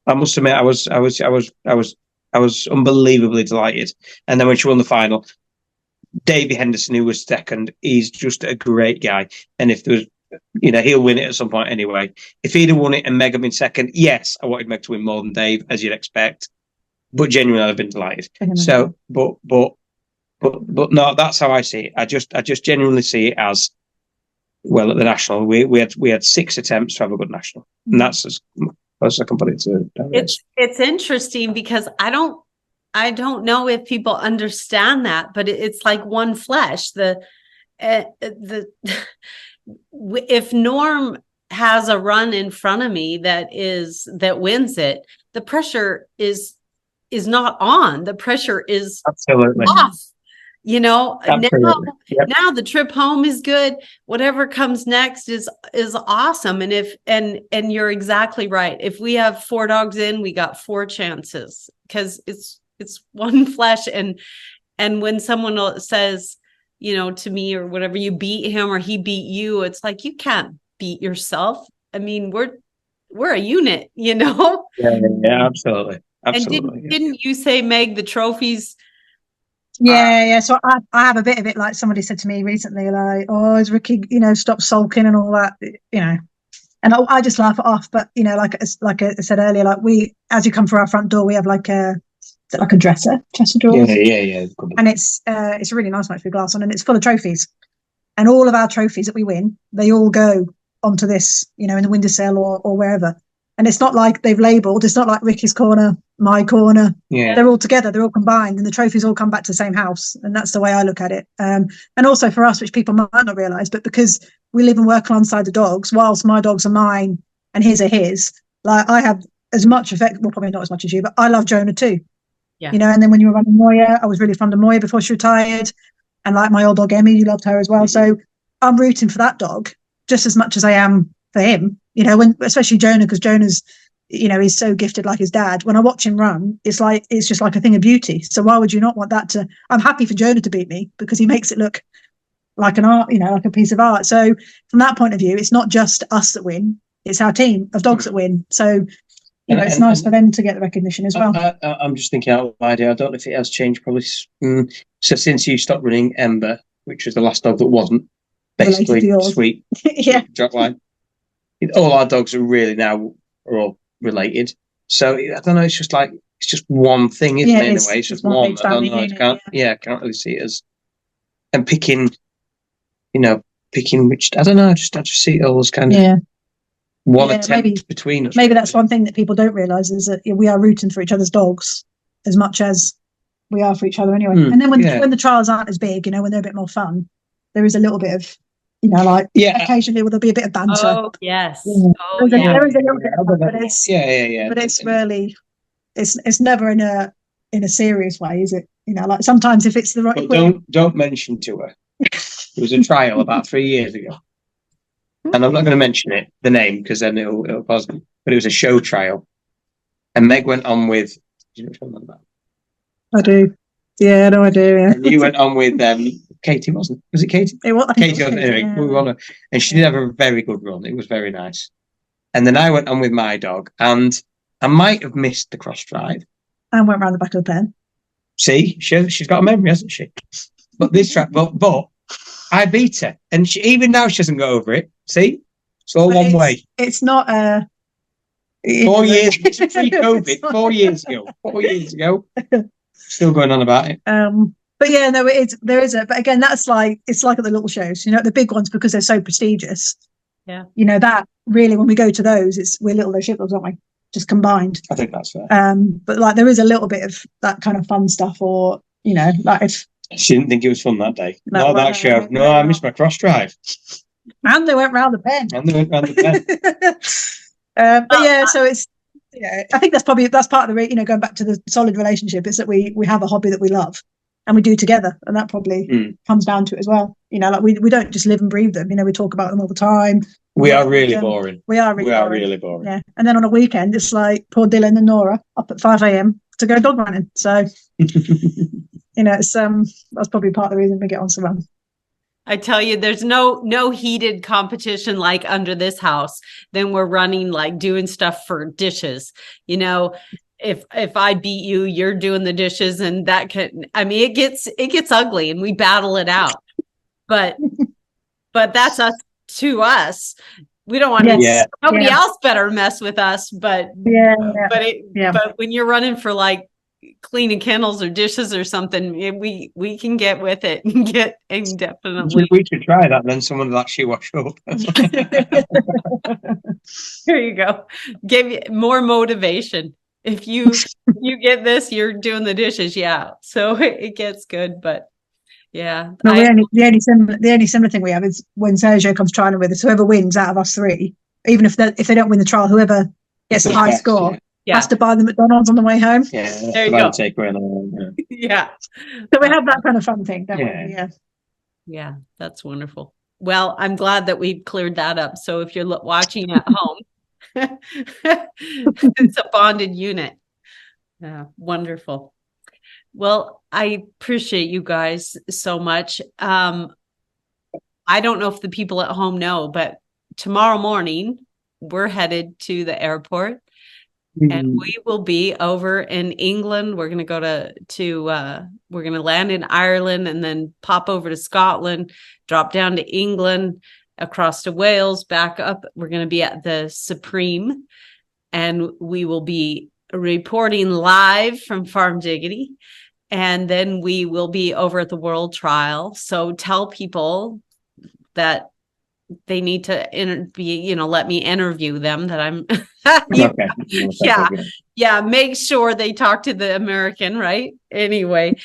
I must admit, I was I was unbelievably delighted. And then when she won the final, Davey Henderson, who was second, he's just a great guy. And if there was, he'll win it at some point anyway. If he'd have won it and Meg had been second, yes, I wanted Meg to win more than Dave, as you'd expect. But genuinely, I've been delighted. So, but no, that's how I see it. I just genuinely see it as, well, at the national, we had 6 attempts to have a good national, and that's as close as I can put it to. It's interesting because I don't know if people understand that, but it's like one flesh. If Norm has a run in front of me that wins it, the pressure is not on. The pressure is absolutely off. Now Yep. Now the trip home is good. Whatever comes next is awesome. And and you're exactly right. If we have 4 dogs in, we got 4 chances, because it's one flesh. And when someone says, to me or whatever, you beat him or he beat you, it's like, you can't beat yourself. I mean, we're a unit, Yeah, absolutely. Absolutely. And didn't you say, Meg, the trophies? Yeah. So I have a bit of it, like somebody said to me recently, like, "Oh, is Ricky, stop sulking and all that, And I just laugh it off. But like I said earlier, like as you come through our front door, we have like a dresser drawers. Yeah. And it's a really nice one with glass on, and it's full of trophies. And all of our trophies that we win, they all go onto this, in the windowsill or wherever. And it's not like they've labelled. It's not like Ricky's corner, my corner. Yeah. They're all together. They're all combined, and the trophies all come back to the same house. And that's the way I look at it. And also for us, which people might not realise, but because we live and work alongside the dogs, whilst my dogs are mine and his are his, like I have as much effect. Well, probably not as much as you, but I love Jonah too. Yeah. And then when you were running Moya, I was really fond of Moya before she retired. And like my old dog Emmy, you loved her as well. Mm-hmm. So I'm rooting for that dog just as much as I am for him. Especially Jonah, because Jonah's, he's so gifted like his dad. When I watch him run, it's just like a thing of beauty. So why would you not want that to? I'm happy for Jonah to beat me because he makes it look like an art, like a piece of art. So from that point of view, it's not just us that win; it's our team of dogs that win. So it's nice for them to get the recognition as well. I'm just thinking out loud here. I don't know if it has changed. Probably. So since you stopped running Ember, which was the last dog that wasn't basically sweet, yeah, drop line. All our dogs are really now are all related. So I don't know. It's just one thing, isn't it? In a way, it's just one. I don't know. I can't really see it as. And picking which I don't know. I just see it all as kind of one attempt between us. Maybe that's one thing that people don't realise is that we are rooting for each other's dogs as much as we are for each other anyway. And then when the trials aren't as big, when they're a bit more fun, there is a little bit of. Occasionally there'll be a bit of banter. Oh, yes. Yeah. There is a little bit of fun, but it's But it's really it's never in a serious way, is it? Like sometimes if it's the right. But don't mention to her. There was a trial about 3 years ago, and I'm not going to mention the name, because then it'll pause. But it was a show trial, and Meg went on with. Do you know which one I'm about? I do. Yeah, no, I do. Yeah. And you went on with Katie, wasn't it? Was it Katie? Katie wasn't. Anyway, we were on her, and she did have a very good run. It was very nice. And then I went on with my dog, and I might have missed the cross drive. And went round the back of the pen. See, she's got a memory, hasn't she? But this track, but I beat her, and even now she doesn't go over it. See, it's all one way. It's not 4 years pre-COVID. 4 years ago. 4 years ago. Still going on about it. But yeah, no, but again, it's like at the little shows, the big ones, because they're so prestigious. Yeah. That really, when we go to those, we're little sheepdogs, aren't we? Just combined. I think that's fair. But like there is a little bit of that kind of fun stuff, or like if she didn't think it was fun that day. No, that show. No, I missed my cross drive. And they went round the pen. But yeah, so it's. Yeah, I think that's part of the going back to the solid relationship, is that we have a hobby that we love and we do together, and that probably comes down to it as well. Like we don't just live and breathe them. We talk about them all the time. We are really boring. We are really boring. Yeah, and then on a weekend, it's like poor Dylan and Nora up at 5 a.m. to go dog running. So it's that's probably part of the reason we get on so well. I tell you, there's no heated competition like under this house. Then we're running, like doing stuff for dishes, if I beat you, you're doing the dishes, and that can, I mean, it gets ugly, and we battle it out. But that's us to us. We don't want to. Nobody else better mess with us. But but when you're running for like cleaning kennels or dishes or something, we can get with it and definitely. We should try that. Then someone will actually wash up. There you go. Give you more motivation. If you get this, you're doing the dishes. Yeah. So it gets good, but yeah. No, the only similar thing we have is when Sergio comes trialing with us, whoever wins out of us three, even if they don't win the trial, whoever gets the high score has to buy the McDonald's on the way home. Yeah, there you go. Yeah. So we have that kind of fun thing, don't we? Yeah, that's wonderful. Well, I'm glad that we've cleared that up. So if you're watching at home, it's a bonded unit. Wonderful. Well, I appreciate you guys so much. I don't know if the people at home know, but tomorrow morning we're headed to the airport, and we will be over in England. We're going to go we're going to land in Ireland and then pop over to Scotland, drop down to England, across to Wales, back up. We're going to be at the Supreme, and we will be reporting live from Farm Diggity. And then we will be over at the World Trial. So tell people that they need to let me interview them, that I'm yeah, make sure they talk to the American, right? Anyway,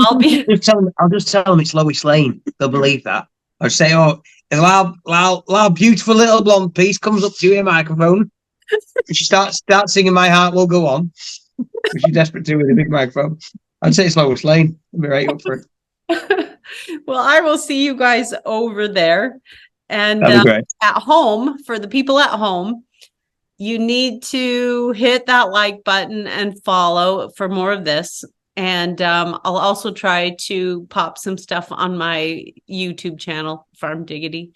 I'll just tell them it's Lois Lane. They'll believe that. Or say, oh, a beautiful little blonde piece comes up to you in a microphone. And she starts singing My Heart Will Go On. She's desperate to with a big microphone. I'd say it's Lois Lane. I'll be right up for it. Well, I will see you guys over there. And at home, for the people at home, you need to hit that like button and follow for more of this. And I'll also try to pop some stuff on my YouTube channel, Farm Diggity.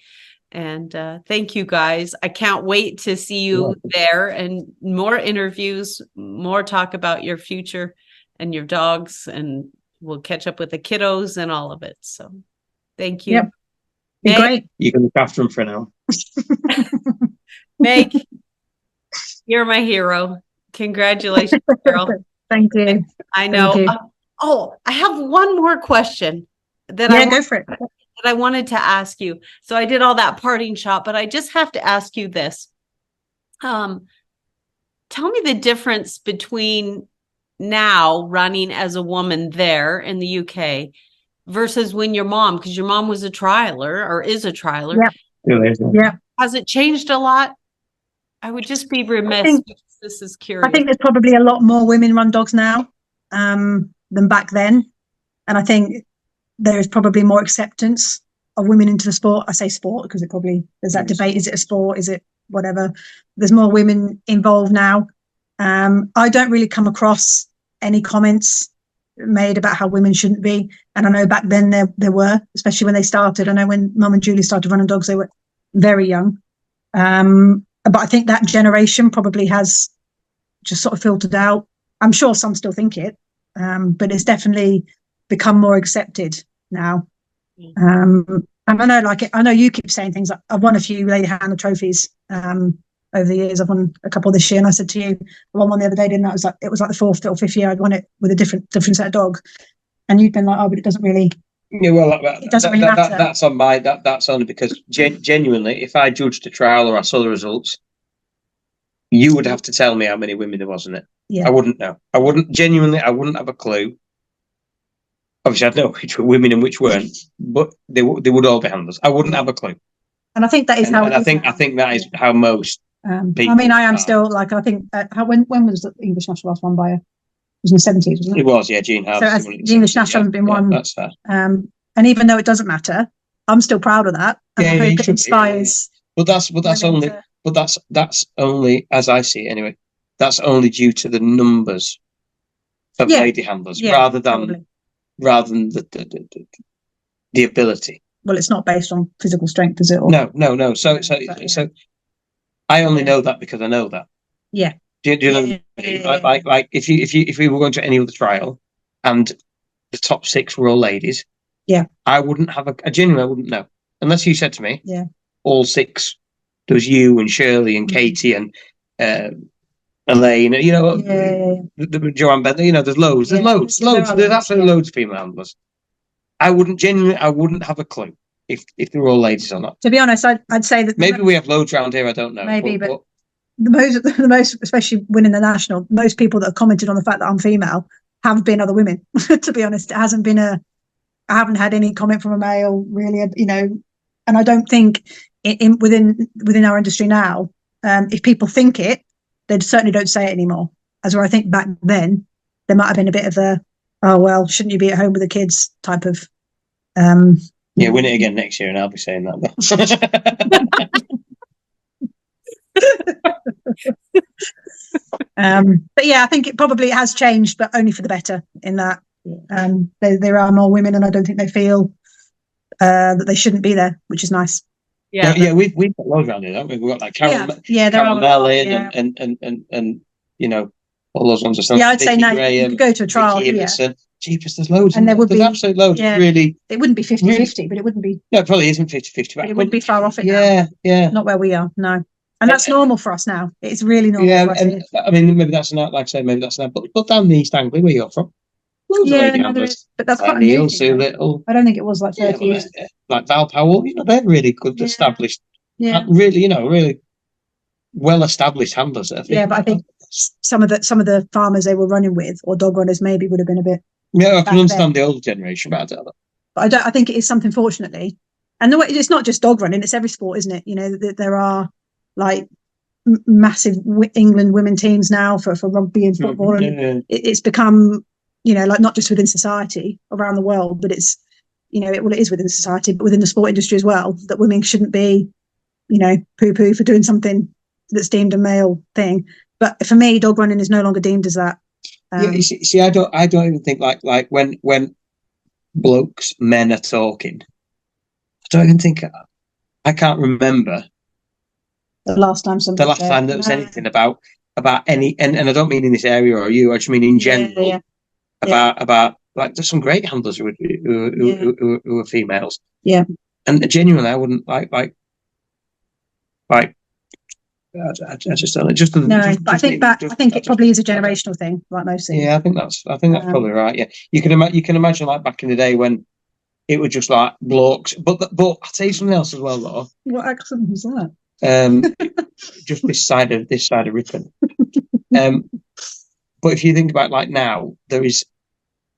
And thank you guys. I can't wait to see you there, and more interviews, more talk about your future and your dogs, and we'll catch up with the kiddos and all of it. So thank you. Yep. Meg, great. You can look after them for now. Meg, you're my hero. Congratulations, girl. Thank you. I know. I have one more question that go for it. That I wanted to ask you. So I did all that parting shot, but I just have to ask you this. Tell me the difference between now running as a woman there in the UK versus when your mom, because your mom was a trialer or is a trialer. Yeah. Has it changed a lot? I would just be remiss. This is curious. I think there's probably a lot more women run dogs now than back then. And I think there's probably more acceptance of women into the sport. I say sport because there's that debate. Is it a sport? Is it whatever? There's more women involved now. I don't really come across any comments made about how women shouldn't be. And I know back then there were, especially when they started. I know when Mum and Julie started running dogs, they were very young. But I think that generation probably has just sort of filtered out. I'm sure some still think it, but it's definitely become more accepted now. And I know you keep saying things like, I've won a few Lady Hannah trophies over the years. I've won a couple this year, and I said to you, I won one the other day, didn't I? It was like the fourth or fifth year I'd won it with a different set of dog, and you've been like, oh, but it doesn't really. Yeah, well, it doesn't really matter. That's on my that's only because genuinely, if I judged a trial or I saw the results, you would have to tell me how many women there was in it. Yeah. I wouldn't know. I wouldn't have a clue. Obviously, I'd know which were women and which weren't, but they would all be handlers. I wouldn't have a clue. And I think that is how. And I think that is how most. People I mean, I am still like, I think when was the English national last won by? It was in the 70s, wasn't it? It was, yeah. Jean Hardy. So the English national hasn't been won. That's fair. And even though it doesn't matter, I'm still proud of that. And I hope it inspires. But that's only, as I see it anyway, that's only due to the numbers of lady handlers rather than the ability. Well, it's not based on physical strength, is it? No. So I only know that because I know that. Yeah. Do you know what I mean? Like if we were going to any other trial and the top 6 were all ladies, I wouldn't have I genuinely wouldn't know unless you said to me, all 6. There was you and Shirley and Katie and Elaine, you know, the Joanne Bentley, you know, there's loads. There's absolutely loads of female handlers. I wouldn't have a clue if they were all ladies or not. To be honest, I'd say that maybe we have loads around here, I don't know. Maybe, but the most, especially winning the national, most people that have commented on the fact that I'm female have been other women. To be honest, it hasn't been I haven't had any comment from a male really, you know, and I don't think within our industry now, if people think it, they certainly don't say it anymore. As where I think back then, there might have been a bit of a, oh, well, shouldn't you be at home with the kids type of. Win it again next year and I'll be saying that. But yeah, I think it probably has changed, but only for the better in that there are more women and I don't think they feel that they shouldn't be there, which is nice. We've got loads around here, haven't we? We've got like Carol Mellin and you know, all those ones. I'd say now you could go to a trial. Jeepers, there's loads. And there's absolute loads. Really, it wouldn't be 50-50, but it wouldn't be. No, it probably isn't 50-50. But it wouldn't be far off it. Yeah. Not where we are, no. And that's normal for us now. It's really normal. Yeah, for us and I mean, maybe that's not, like I say, maybe that's not. But down the East Anglia, where you're from, but that's quite Neil, Sue Little. I don't think it was like 30 years. Like Val Powell, you know, they're really good, established. Really, you know, really well established handlers. I think. Yeah, but I think some of the farmers they were running with, or dog runners, maybe would have been a bit. Yeah, I can understand the older generation, but I don't know. But I think it is something, fortunately, and the way it's not just dog running; it's every sport, isn't it? You know, there are like massive England women teams now for rugby and football, and it's become, you know, like not just within society around the world, but it's, you know, it is within society, but within the sport industry as well, that women shouldn't be, you know, poo-poo for doing something that's deemed a male thing. But for me, dog running is no longer deemed as that. You see, I don't even think like when men are talking, I don't even think, I can't remember the last time there was anything about any, and I don't mean in this area or you, I just mean in general, about like there's some great handlers who are females. Yeah. And genuinely, I wouldn't like I just don't. I think it probably is a generational thing, like most things. Yeah, I think that's probably right. Yeah, you can imagine like back in the day when it was just like blokes. But I'll tell you something else as well, though. What accent was that? Just this side of Ripon. But if you think about like now, there is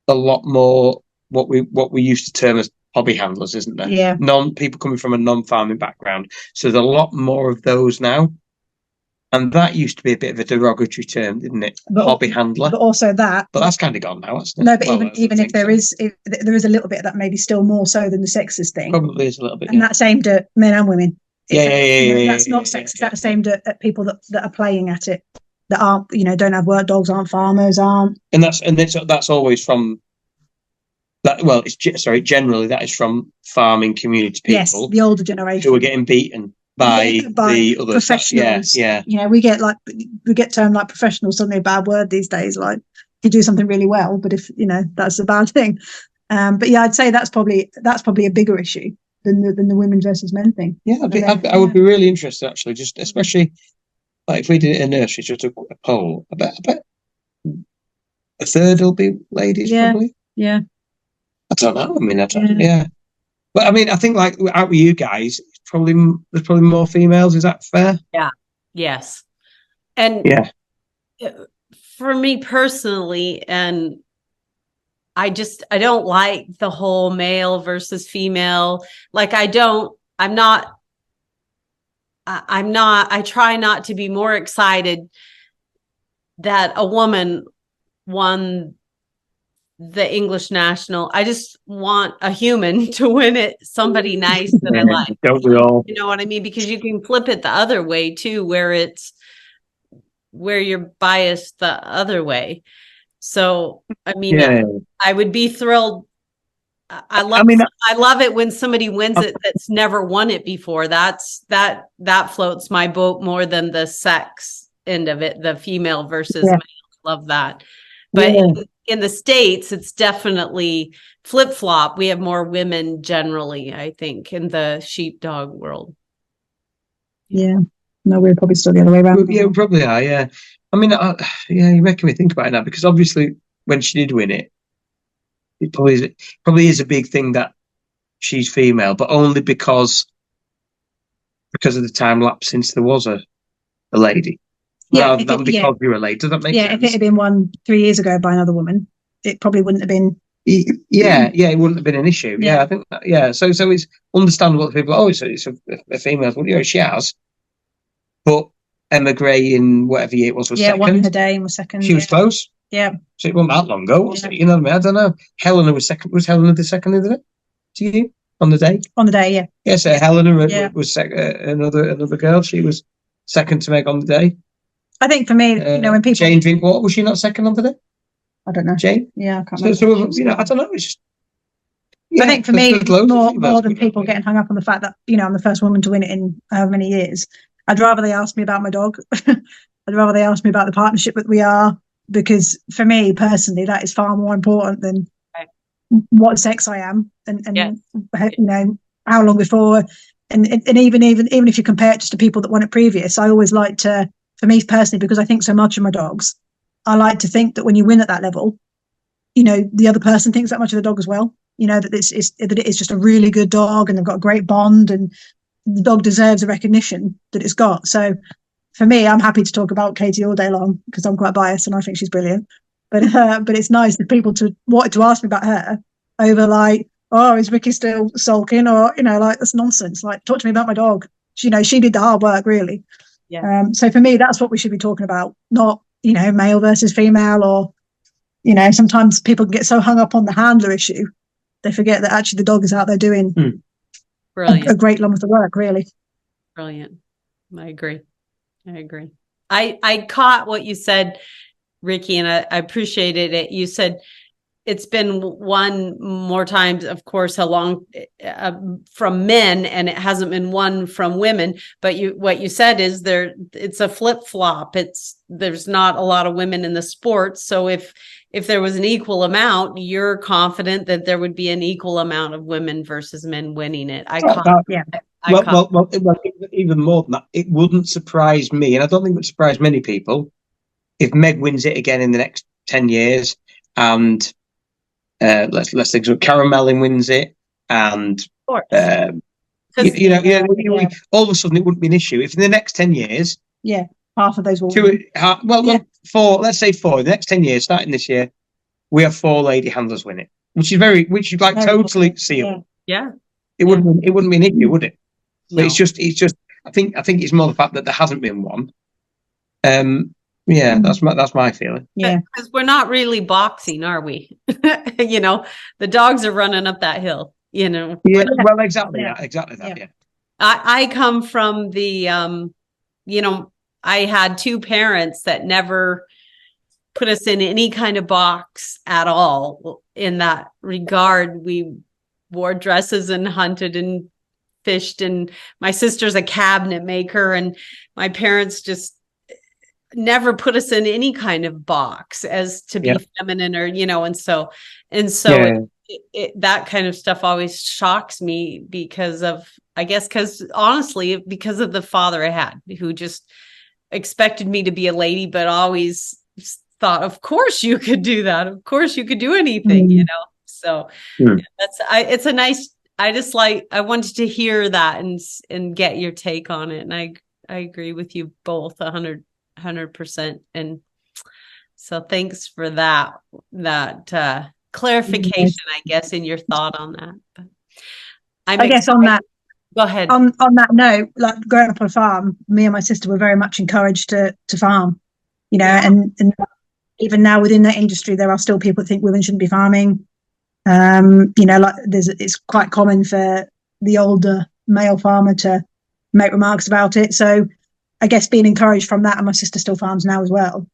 a lot more what we used to term as hobby handlers, isn't there? Yeah. People coming from a non-farming background, so there's a lot more of those now. And that used to be a bit of a derogatory term, didn't it? Hobby handler. But also that. But that's kind of gone now, hasn't it? No, but even if there is a little bit of that, maybe still more so than the sexist thing. Probably is a little bit. And that's aimed at men and women. That's not sexist. That's aimed at people that are playing at it, that aren't, you know, don't have work dogs, aren't farmers, aren't. And that's always from that. Well, generally that is from farming community people. Yes, the older generation who are getting beaten by the other professionals. Yeah. You know, we get termed like professionals, suddenly a bad word these days. Like if you do something really well, but if you know that's a bad thing. But yeah, I'd say that's probably a bigger issue than the women versus men thing. Yeah, I would be really interested actually, just especially like if we did it in nursery, just a poll. I bet a third will be ladies. Probably. Yeah. I don't know. I mean, yeah. But I mean, I think like out with you guys, there's probably more females. Is that fair? Yeah. Yes. And for me personally, and I don't like the whole male versus female. Like I try not to be more excited that a woman won the English national. I just want a human to win it, somebody nice that I like. Don't we all? You know what I mean? Because you can flip it the other way too, where you're biased the other way. So I mean, I would be thrilled. I love it when somebody wins it that's never won it before. That floats my boat more than the sex end of it, the female versus male. Love that. But in the States, it's definitely flip-flop. We have more women generally, I think, in the sheepdog world. Yeah. No, we're probably still the other way around. Yeah, we probably are, yeah. I mean, you're making me think about it now, because obviously when she did win it, it probably is a big thing that she's female, but only because of the time lapse since there was a lady. Rather than because you're a lady. Does that make sense? Yeah, if it had been won 3 years ago by another woman, it probably wouldn't have been. Yeah, it wouldn't have been an issue. Yeah, I think that, so it's understandable that people, it's a female. Well, you know, she has. But Emma Gray in whatever year it was second. Won her day and was second. She was close. Yeah. So it wasn't that long ago, was it? You know what I mean? I don't know. Helena was second. Was Helena the second, isn't it? To you? On the day? On the day, yeah. Yeah, so Helena was another girl. She was second to Meg on the day. I think for me, when people... Jane Drinkwater, was she not second on the day? I don't know. Jane? Yeah, I can't remember. So I don't know. It's just... I think for me, more than people getting hung up on the fact that, I'm the first woman to win it in however many years, I'd rather they ask me about my dog. I'd rather they ask me about the partnership that we are, because for me personally, that is far more important than what sex I am and how long before. And even if you compare it just to people that won it previous, I always like to, for me personally, because I think so much of my dogs, I like to think that when you win at that level, the other person thinks that much of the dog as well. That it is just a really good dog and they've got a great bond and the dog deserves the recognition that it's got. So for me, I'm happy to talk about Katie all day long because I'm quite biased and I think she's brilliant. But it's nice that people wanted to ask me about her over like, oh, is Ricky still sulking? Or, like, that's nonsense. Like, talk to me about my dog. She did the hard work, really. Yeah. So for me, that's what we should be talking about, not, male versus female or, sometimes people get so hung up on the handler issue, they forget that actually the dog is out there doing a great lump of the work, really. Brilliant. I agree. I caught what you said, Ricky, and I appreciated it. You said it's been won more times, of course, along from men, and it hasn't been won from women. But what you said is it's a flip flop. There's not a lot of women in the sport, so if there was an equal amount, you're confident that there would be an equal amount of women versus men winning it. Well, even more than that, it wouldn't surprise me, and I don't think it would surprise many people, if Meg wins it again in the next 10 years, and let's think so. Karen Melling wins it, and all of a sudden it wouldn't be an issue if in the next 10 years, half of those will. Four. Let's say 4 in the next 10 years, starting this year, we have 4 lady handlers win it, which is like totally sealed. Yeah, it wouldn't be an issue, would it? No. But it's just. I think it's more the fact that there hasn't been one. That's my feeling. Yeah, because we're not really boxing, are we? The dogs are running up that hill. Yeah, well, exactly that. Yeah. I come from the, I had 2 parents that never put us in any kind of box at all. In that regard, we wore dresses and hunted and fished, and my sister's a cabinet maker, and my parents just never put us in any kind of box as to be feminine or, and so that kind of stuff always shocks me because of the father I had, who just expected me to be a lady, but always thought, of course you could do that. Of course you could do anything, So it's a nice, I wanted to hear that and get your take on it. And I agree with you both 100%. And so thanks for that clarification, I guess, in your thought on that. But I guess on that, go ahead. On that note, like growing up on a farm, me and my sister were very much encouraged to farm, and even now within that industry, there are still people that think women shouldn't be farming. It's quite common for the older male farmer to make remarks about it. So I guess being encouraged from that, and my sister still farms now as well.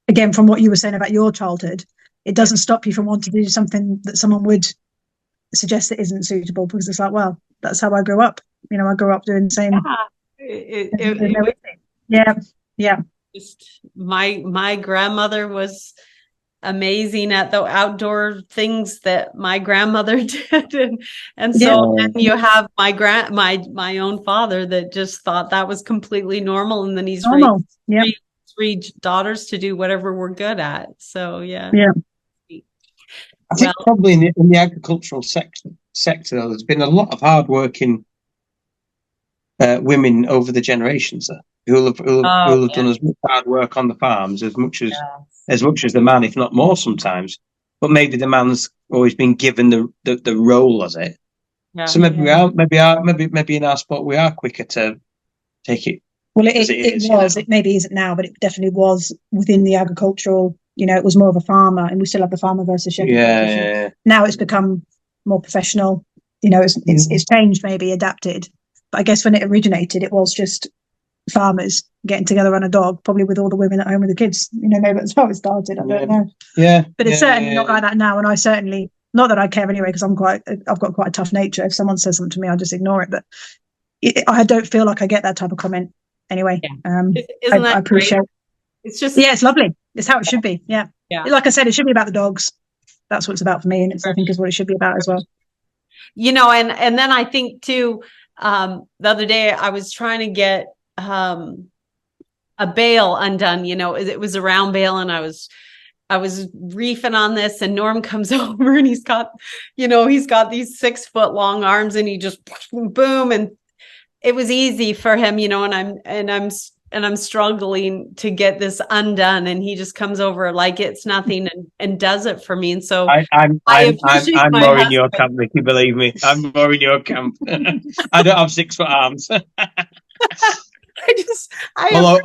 Again, from what you were saying about your childhood, it doesn't stop you from wanting to do something that someone would suggest that isn't suitable, because it's like, well, that's how I grew up. I grew up doing the same. Yeah. Just my grandmother was amazing at the outdoor things that my grandmother did, and so then you have my own father that just thought that was completely normal, and then he's raised three daughters to do whatever we're good at. So yeah. I think probably in the agricultural sector, there's been a lot of hardworking women over the generations who have done as much hard work on the farms as much as the man, if not more sometimes. But maybe the man's always been given the role as it. Yeah. So maybe maybe in our sport we are quicker to take it. Well, it was. It maybe isn't now, but it definitely was within the agricultural. It was more of a farmer, and we still have the farmer versus shepherd. Yeah. Now it's become more professional. It's changed, maybe adapted. But I guess when it originated, it was just farmers getting together on a dog, probably with all the women at home with the kids. Maybe that's how it started. I don't know. Yeah. But it's certainly not like that now. And I certainly, not that I care anyway, because I've got quite a tough nature. If someone says something to me, I just ignore it. But I don't feel like I get that type of comment anyway. Yeah. I appreciate great? It's just, it's lovely. It's how it should be. Yeah. Like I said, it should be about the dogs. That's what it's about for me. And I think is what it should be about as well. And then I think too, the other day I was trying to get a bale undone. It was a round bale, and I was reefing on this, and Norm comes over, and he's got these 6 foot long arms, and he just boom, and it was easy for him, and I'm struggling to get this undone, and he just comes over like it's nothing and does it for me. And so I'm more in your camp, Vicky, believe me. I'm more in your camp. I don't have 6 foot arms.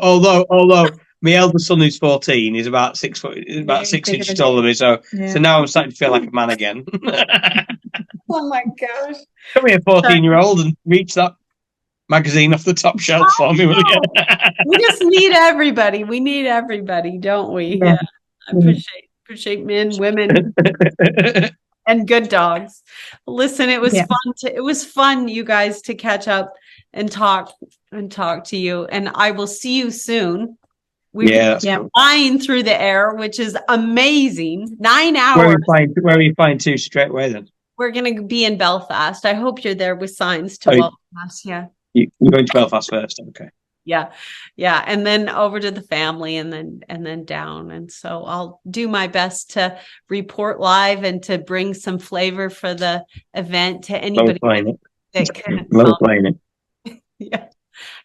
Although my eldest son, who's 14, is about 6 foot, about 6 inches taller than me. So now I'm starting to feel like a man again. Oh my gosh! Come here, 14-year-old, and reach that magazine off the top shelf for me, will you? We just need everybody. We need everybody, don't we? Yeah. I appreciate men, women, and good dogs. Listen, it was fun. It was fun, you guys, to catch up and talk to you. And I will see you soon. We're flying through the air, which is amazing. 9 hours. Where are you flying to straight away then? We're going to be in Belfast. I hope you're there with signs to welcome us. Yeah. You're going to Belfast first, okay? Yeah, and then over to the family, and then down. And so I'll do my best to report live and to bring some flavor for the event to anybody that can. Flying it.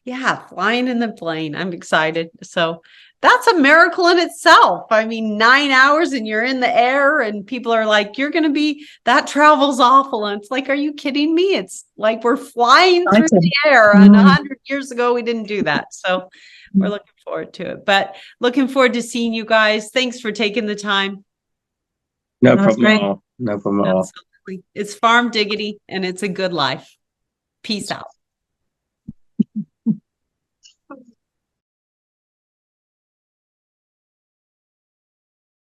Yeah, flying in the plane. I'm excited. So that's a miracle in itself. I mean, 9 hours and you're in the air, and people are like, that travel's awful. And it's like, are you kidding me? It's like we're flying through the air. And 100 years ago, we didn't do that. So we're looking forward to it. But looking forward to seeing you guys. Thanks for taking the time. No problem at all. No problem at all. It's Farm Diggity, and it's a good life. Peace out.